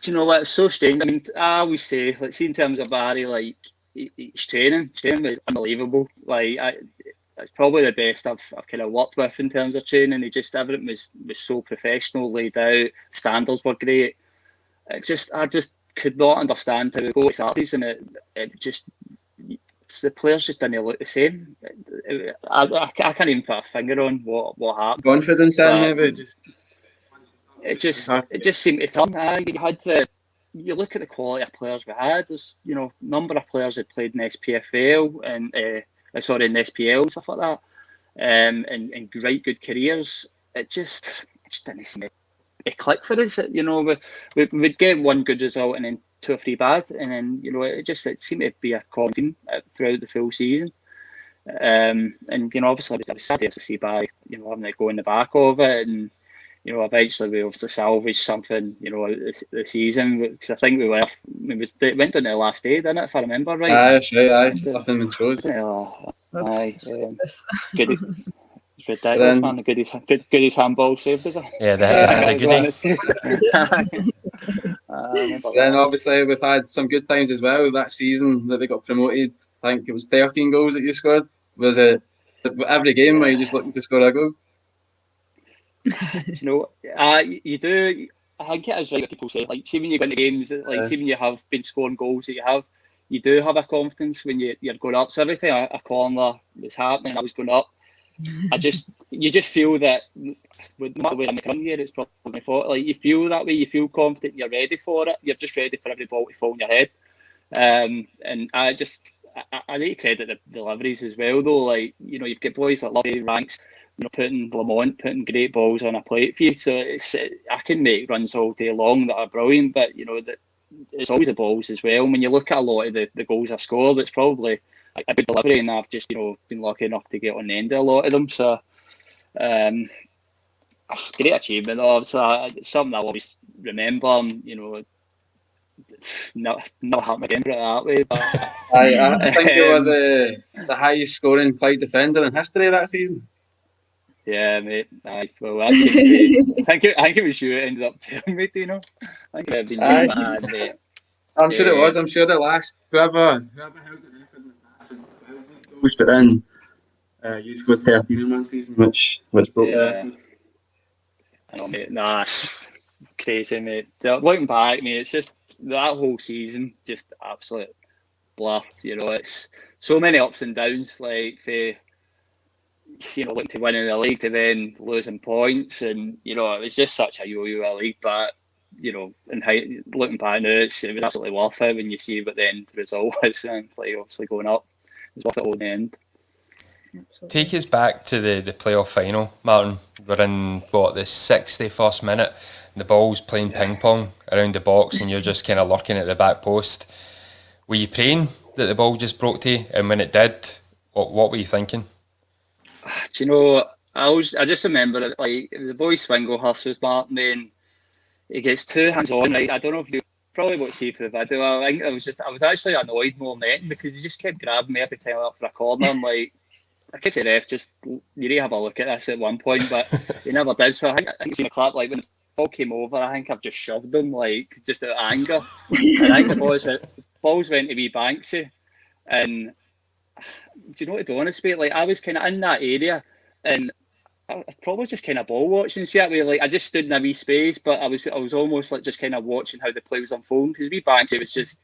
Do you know what? It's so strange. I mean, I always say, see, in terms of Barry, like, his training was unbelievable. Like, it's probably the best I've kind of worked with in terms of training. Everything was so professional, laid out. Standards were great. I just could not understand how we go to Saturdays, and it just, the players just didn't look the same. I can't even put a finger on what happened. Confidence in maybe. It just seemed to turn. You look at the quality of players we had. There's number of players that played in SPFL and in SPL and stuff like that, and great good careers. It just didn't seem to click for us. We'd get one good result and then 2 or 3 bad, and then it seemed to be a common theme throughout the full season. And obviously I was sad to see by having to go in the back of it, and eventually we obviously salvaged something the season, because I think we went down to the last day, didn't it, if I remember right? Aye, that's right. Aye, nothing in shows. Aye, good. It's ridiculous, man. The goodies handball saved us. Yeah, the goodie. Then obviously we've had some good times as well. That season that we got promoted, I think it was 13 goals that you scored. Was it every game where you just looking to score a goal? You do. I think it is right what people say. Like, see when you go into games, see when you have been scoring goals that you do have a confidence when you're going up. So every time a corner was happening, I was going up. You just feel that with the way I'm coming here, it's probably my fault. Like, you feel that way, you feel confident, you're ready for it. You're just ready for every ball to fall in your head. And I need to credit the deliveries as well, though. Like, you've got boys like Lovey, Ranks, putting putting great balls on a plate for you. So I can make runs all day long that are brilliant, but it's always the balls as well. When you look at a lot of the goals I've scored, it's probably a good delivery, and I've just been lucky enough to get on the end of a lot of them. So great achievement. Obviously, it's something I'll always remember. Not happen again, put it that way. But I think you were the highest scoring Clyde defender in history that season. Yeah, mate. Well, I think it was you that ended up telling me, I think it had been mad, mate. I'm sure it was. I'm sure the last whoever held the record goals, but then you scored 13 in one season, which broke the record. I know, mate. Nah, it's crazy, mate. Looking back, mate, it's just that whole season, just absolute bluff. It's so many ups and downs, like looking to winning the league to then losing points, and it was just such a yo-yo league. But looking back now, it was absolutely worth it when you see what the end result was, and obviously going up, it was worth it all in the end. Absolutely. Take us back to the playoff final, Martin. We're in the 61st minute. The ball's playing ping pong around the box, and you're just kind of lurking at the back post. Were you praying that the ball just broke to you? And when it did, what were you thinking? Do you know, I just remember it, like, it was a boy Swinglehurst was Martin, and he gets 2 hands on, right? I don't know if you probably won't see for the video. I think I was actually annoyed more than anything, because he just kept grabbing me every time I up for a corner. I'm like, I kept the ref, just, you need to have a look at this at one point, but he never did. So I think you've seen a clap, like when the ball came over, I think I've just shoved him, like, just out of anger. And I think the balls went to be Banksy, and do you know, to be honest with you, like I was kind of in that area, and I probably just kind of ball watching. See that way, like I just stood in a wee space, but I was almost like just kind of watching how the play was unfolding, because wee Banks, it was just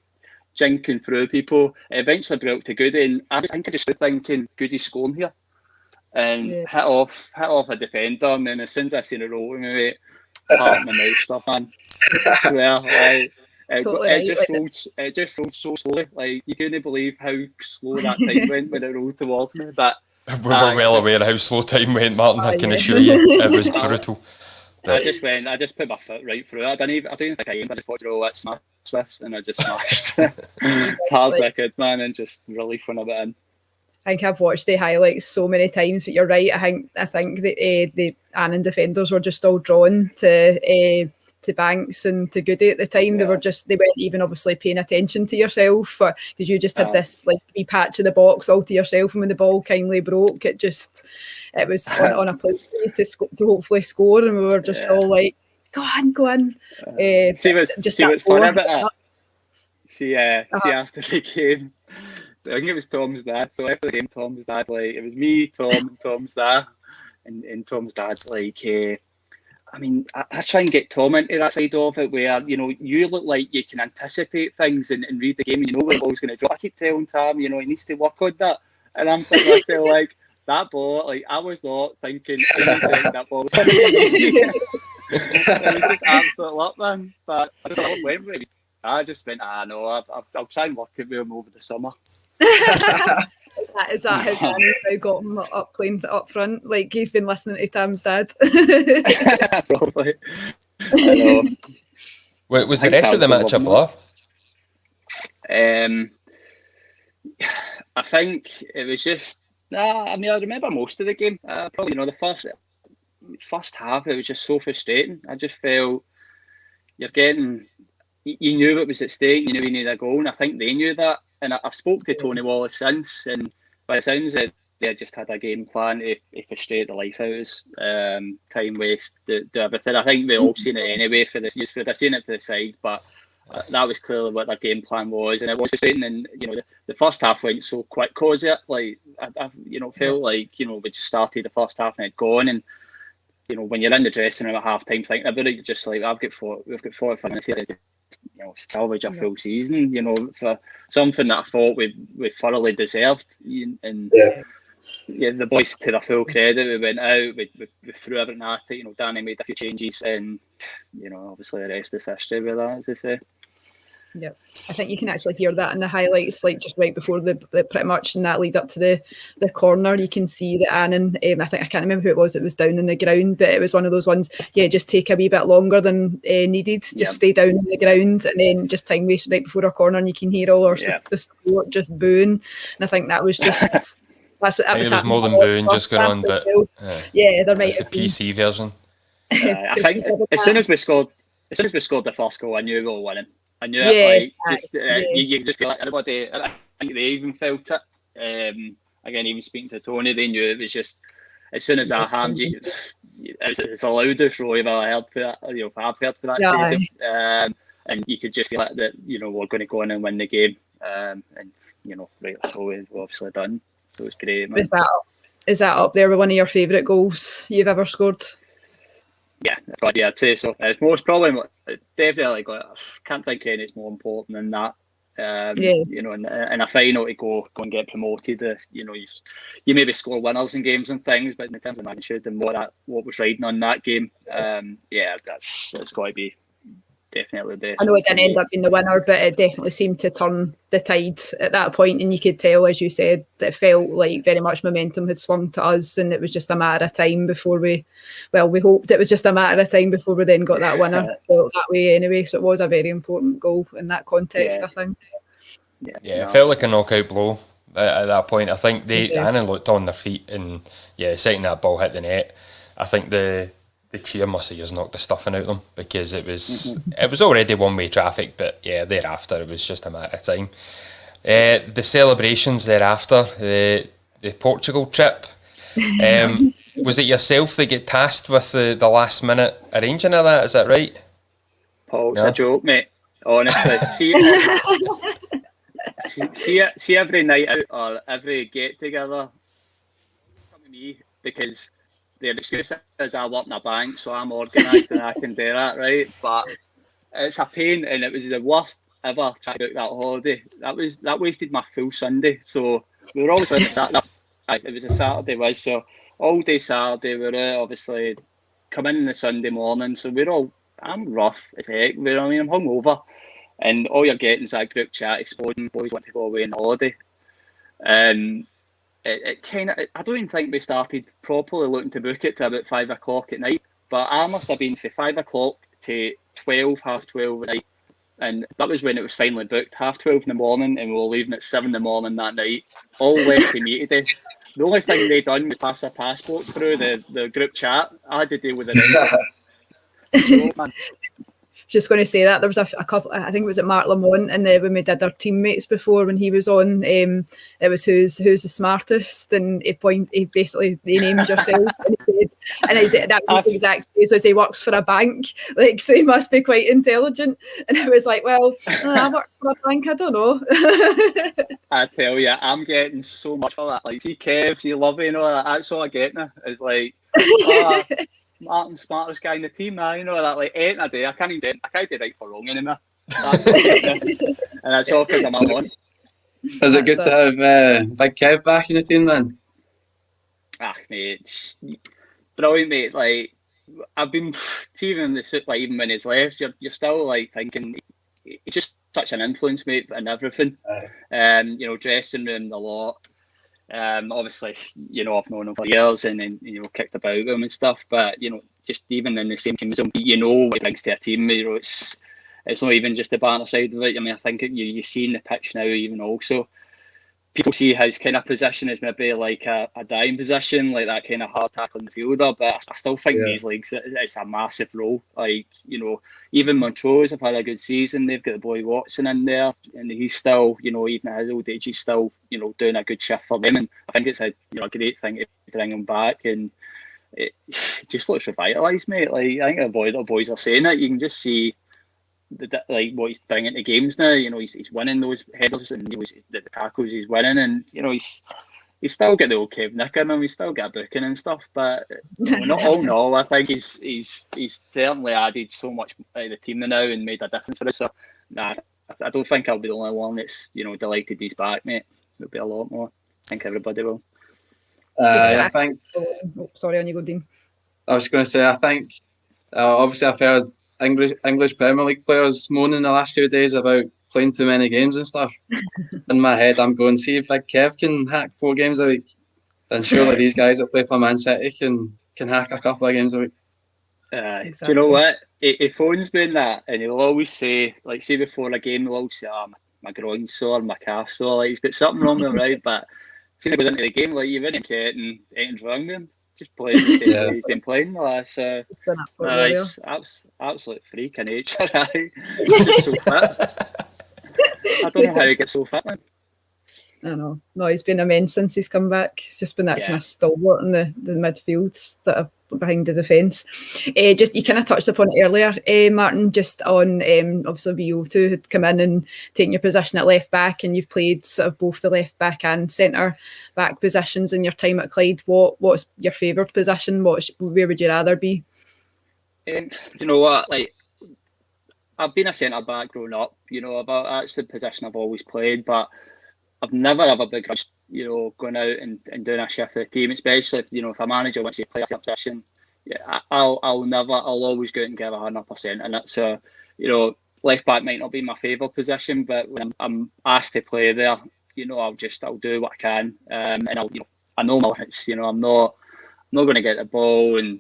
jinking through people. It eventually brought out to Goody, and I think I just stood thinking, Goody's scoring here, and hit off a defender, and then as soon as I seen it roll with me, mate, part my mouth stuff, man. I swear, like. It just rolled so slowly. Like you couldn't believe how slow that time went when it rolled towards me. But we were well aware of how slow time went, Martin. I can assure you, it was brutal. But I just put my foot right through it. I didn't think I aimed. I just thought, let's smash this, and I just smashed as hard as I could, man, and just really fun of it in. I think I've watched the highlights so many times, but you're right. I think the Annan defenders were just all drawn to Banks and to Goody at the time. They weren't even obviously paying attention to yourself, because you just had this like wee patch of the box all to yourself, and when the ball kindly broke, it was on a play to hopefully score, and we were just all like, go on. See what's fun about that. See after the game, I think it was Tom's dad. So after the game, Tom's dad, like, it was me, Tom, and Tom's dad, and Tom's dad's like, I mean, I try and get Tom into that side of it where, you look like you can anticipate things and read the game, and you know where the ball's going to drop. I keep telling Tom, he needs to work on that. And I'm thinking to myself, like, that ball, like, I was not thinking anything that ball was going to be. It was just absolute luck, man. But I just went, no, I'll try and work it with him over the summer. Is that how Danny's now got him up playing up front? Like he's been listening to Tam's dad. Probably. I know. Was the rest of the match a blur? I think it was just. I mean, I remember most of the game. Probably, the first half, it was just so frustrating. I just felt you knew what was at stake. You knew you needed a goal, and I think they knew that. And I've spoke to Tony Wallace since, and by the sounds of it, they just had a game plan to frustrate the life out of us. Time waste, do everything. I think we all seen it anyway for this use. I've seen it for the sides, but that was clearly what their game plan was, and it was frustrating. And the first half went so quick, cause it like I felt like we just started the first half and it gone, and when you're in the dressing room at half time, thinking about it, you're just like, we've got 45 minutes here to salvage a full season, for something that I thought we thoroughly deserved. And the boys, to their full credit, we went out, we threw everything at it. Danny made a few changes, and obviously the rest is history with that, as they say. Yeah, I think you can actually hear that in the highlights, like just right before the pretty much in that lead up to the corner. You can see that Annan, I can't remember who it was down in the ground, but it was one of those ones, just take a wee bit longer than needed, just stay down in the ground, and then just time waste right before our corner, and you can hear all the support just booing. And I think that was just it was more than booing just going on, but there might have been the PC version. I think as soon as we scored the first goal, I knew we were winning. I knew it, you just feel like everybody, I think they even felt it. Again, even speaking to Tony, they knew it was just, as soon as I hammed you, it's the loudest roar I've ever heard for that, I've heard for that stadium. And you could just feel like that, we're going to go in and win the game. And, right, that's all we've obviously done. So it's great, man. Is that up there with one of your favourite goals you've ever scored? Yeah, I'd say so. It's most probably definitely. I can't think of anything more important than that. In a final to go and get promoted. You maybe score winners in games and things, but in terms of magnitude and what was riding on that game, it's got to be definitely the. I know it didn't end up being the winner, but it definitely seemed to turn the tide at that point, and you could tell, as you said, that it felt like very much momentum had swung to us, and it was just a matter of time before we hoped it was just a matter of time before we then got that winner. Felt that way anyway, so it was a very important goal in that context, I think. It felt like a knockout blow at that point. I think Annan looked on their feet, and the second that ball hit the net, I think the cheer must have just knocked the stuffing out of them, because it was already one-way traffic, but thereafter it was just a matter of time. The celebrations thereafter, the Portugal trip, was it yourself that get tasked with the last minute arranging of that, is that right? Paul, it's a joke, mate, honestly. See, see every night out or every get together, come to me because their excuse is I work in a bank, so I'm organised and I can do that, right? But it's a pain, and it was the worst ever trying to book that holiday. That wasted my full Sunday. So we were always on Saturday. It was a Saturday, so all day Saturday we were out, obviously come in the Sunday morning. So I'm rough as heck. I'm hungover, and all you're getting is that group chat exploding. Boys want to go away on holiday. It kind of, I don't even think we started properly looking to book it to about 5 o'clock at night. But I must have been from 5 o'clock to 12:30 at night, and that was when it was finally booked, 12:30 in the morning, and we were leaving at 7 in the morning that night. All left to me today. The only thing they done was pass their passports through the group chat. I had to deal with the rest. Just going to say that there was a couple. I think it was at Mark Lamont, and when we did our teammates before when he was on, it was who's the smartest, and he basically named yourself, and he said that's the exact phrase as he works for a bank, like so he must be quite intelligent. And I was like, well, I work for a bank, I don't know. I tell you, I'm getting so much for that. Like, see Kev, see Lovey, and all that. That's all I get now. It's like, Martin's smartest guy in the team now, that like 8 a day. I can't do right for wrong anymore. And that's all because I'm on. Is it good to have Big Kev back in the team then? Mate, it's brilliant, mate. Like, I've been even the suit, like even when he's left, you're still like thinking he's just such an influence, mate, and everything. Dressing room a lot. Obviously, I've known him for years and kicked about with him and stuff. But just even in the same team as him, what he brings to a team. It's not even just the banner side of it. I mean, I think you see in the pitch now, even also, people see his kind of position as maybe like a dying position, like that kind of hard tackling midfielder. But I still think these leagues, it's a massive role. Like, even Montrose have had a good season. They've got the boy Watson in there, and he's still, even at his old age, he's still, doing a good shift for them. And I think it's a great thing to bring him back. And it just looks revitalised, mate. Like, I think the boys are saying it. You can just see what he's bringing to games now. He's winning those headers and the tackles he's winning, and he's still got the old Kev Nick in him. He's still got booking and stuff, but not all in all, I think he's certainly added so much to the team now and made a difference for us. So I don't think I'll be the only one that's delighted he's back, mate. There'll be a lot more. I think everybody will. I think. Sorry, on you go, Dean. I was going to say, I think. Obviously, I've heard English Premier League players moaning the last few days about playing too many games and stuff. In my head, I'm going, see if Big Kev can hack 4 games a week, then surely these guys that play for Man City can hack a couple of games a week. Exactly. Do you know what? He phones me in that, and he'll always say, like, say before a game, he'll always say, my groin's sore, my calf's sore. Like, he's got something wrong with him, right? But as soon as he goes into the game, like, you wouldn't get and anything's wrong with him. Just playing the same way he's been playing the last. He's absolute freak of nature. He's just so fit. I don't know how he gets so fit, man. I know. No, he's been immense since he's come back. He's just been that kind of stalwart in the midfields that are behind the defence. Just you kind of touched upon it earlier, Martin, just on obviously you two had come in and taken your position at left back, and you've played sort of both the left back and centre back positions in your time at Clyde. What's your favourite position? Where would you rather be? You know what, like, I've been a centre back growing up. That's the position I've always played, but I've never ever begrudged, going out and doing a shift for the team, especially if a manager wants you to play a position. I'll always go out and give 100%. And that's left back might not be my favourite position, but when I'm asked to play there, I'll do what I can, and I know my limits. I'm not going to get the ball and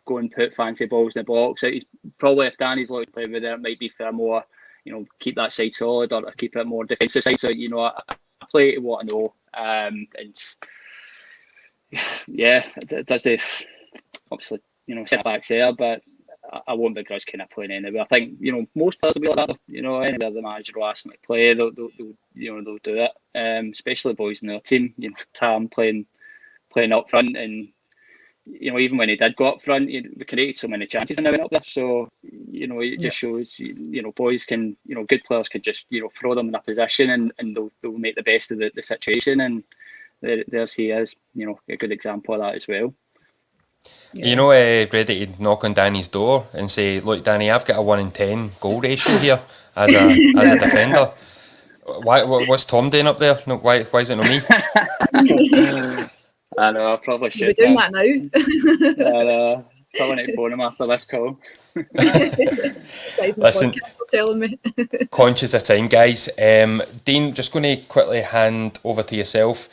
go and put fancy balls in the box. It's probably, if Danny's looking to play with it might be for more, keep that side solid or keep it more defensive side. So I play to what I know, and it does the obviously centre backs there, but I won't begrudge kind of playing anywhere. I think most players will be like that. Anywhere the manager will ask them to play, they'll do it. Especially boys in their team. Tam playing up front, and even when he did go up front, we created so many chances when he went up there. So it just shows, boys can, good players can just, throw them in a position and they'll make the best of the situation. And there's he is, a good example of that as well. Yeah. Ready to knock on Danny's door and say, look, Danny, I've got a 1 in 10 goal ratio here as a defender. What's Tom doing up there? No, why is it not me? I know, I probably should. We're doing that now. Probably need to phone him after this call. Listen, telling me. Conscious of time, guys. Dean, just going to quickly hand over to yourself.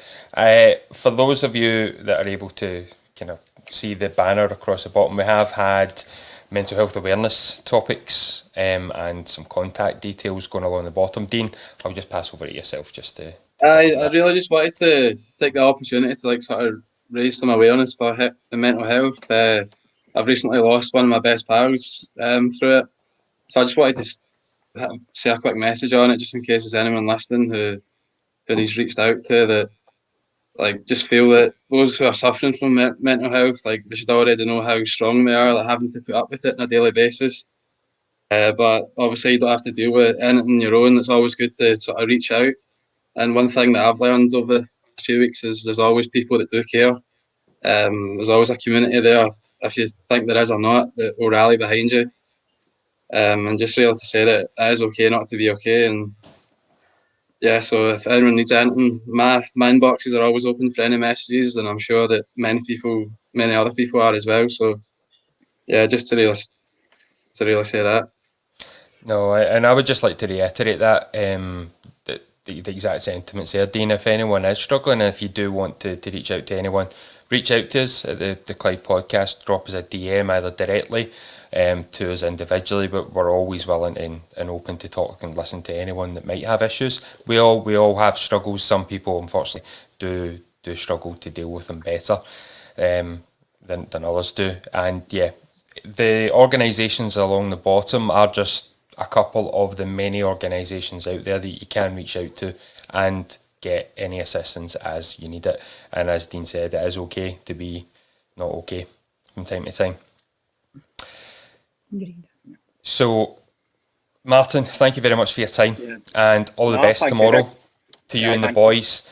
For those of you that are able to kind of see the banner across the bottom, we have had mental health awareness topics and some contact details going along the bottom. Dean, I'll just pass over to yourself just to... I really just wanted to take the opportunity to sort of raise some awareness for the mental health. I've recently lost one of my best pals through it, so I just wanted to say a quick message on it, just in case there's anyone listening who he's reached out to that just feel that those who are suffering from mental health, they should already know how strong they are, having to put up with it on a daily basis. But obviously you don't have to deal with anything on your own. It's always good to sort of reach out. And one thing that I've learned over the few weeks is there's always people that do care. There's always a community there, if you think there is or not, that will rally behind you. And just really to say that it is okay not to be okay. And yeah, so if anyone needs anything, my inboxes are always open for any messages, and I'm sure that many other people are as well. So yeah, just to really say that. No, and I would just like to reiterate that the exact sentiments there, Dean. If anyone is struggling, and if you do want to reach out to anyone, reach out to us at the Clyde podcast. Drop us a DM either directly to us individually, but we're always willing and open to talk and listen to anyone that might have issues. We all have struggles. Some people, unfortunately, do struggle to deal with them better than others do. And yeah, the organisations along the bottom are just a couple of the many organisations out there that you can reach out to and get any assistance as you need it. And as Dean said, it is okay to be not okay from time to time. So, Martin, thank you very much for your time, and all the best tomorrow to you and the boys.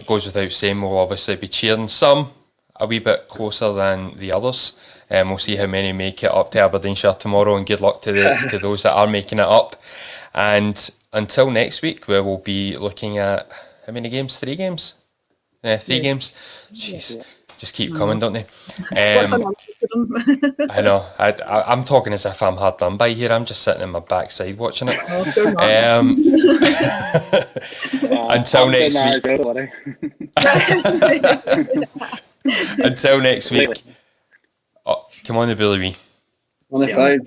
Goes without saying, we'll obviously be cheering some a wee bit closer than the others. We'll see how many make it up to Aberdeenshire tomorrow, and good luck to those that are making it up. And until next week, where we'll be looking at how many games? 3 games? 3 games. Jeez, just keep coming, don't they? I know. I'm talking as if I'm hard done by here. I'm just sitting in my backside watching it. Until next week. Until next week. Oh, come on, the Billy Wee. On the Clyde.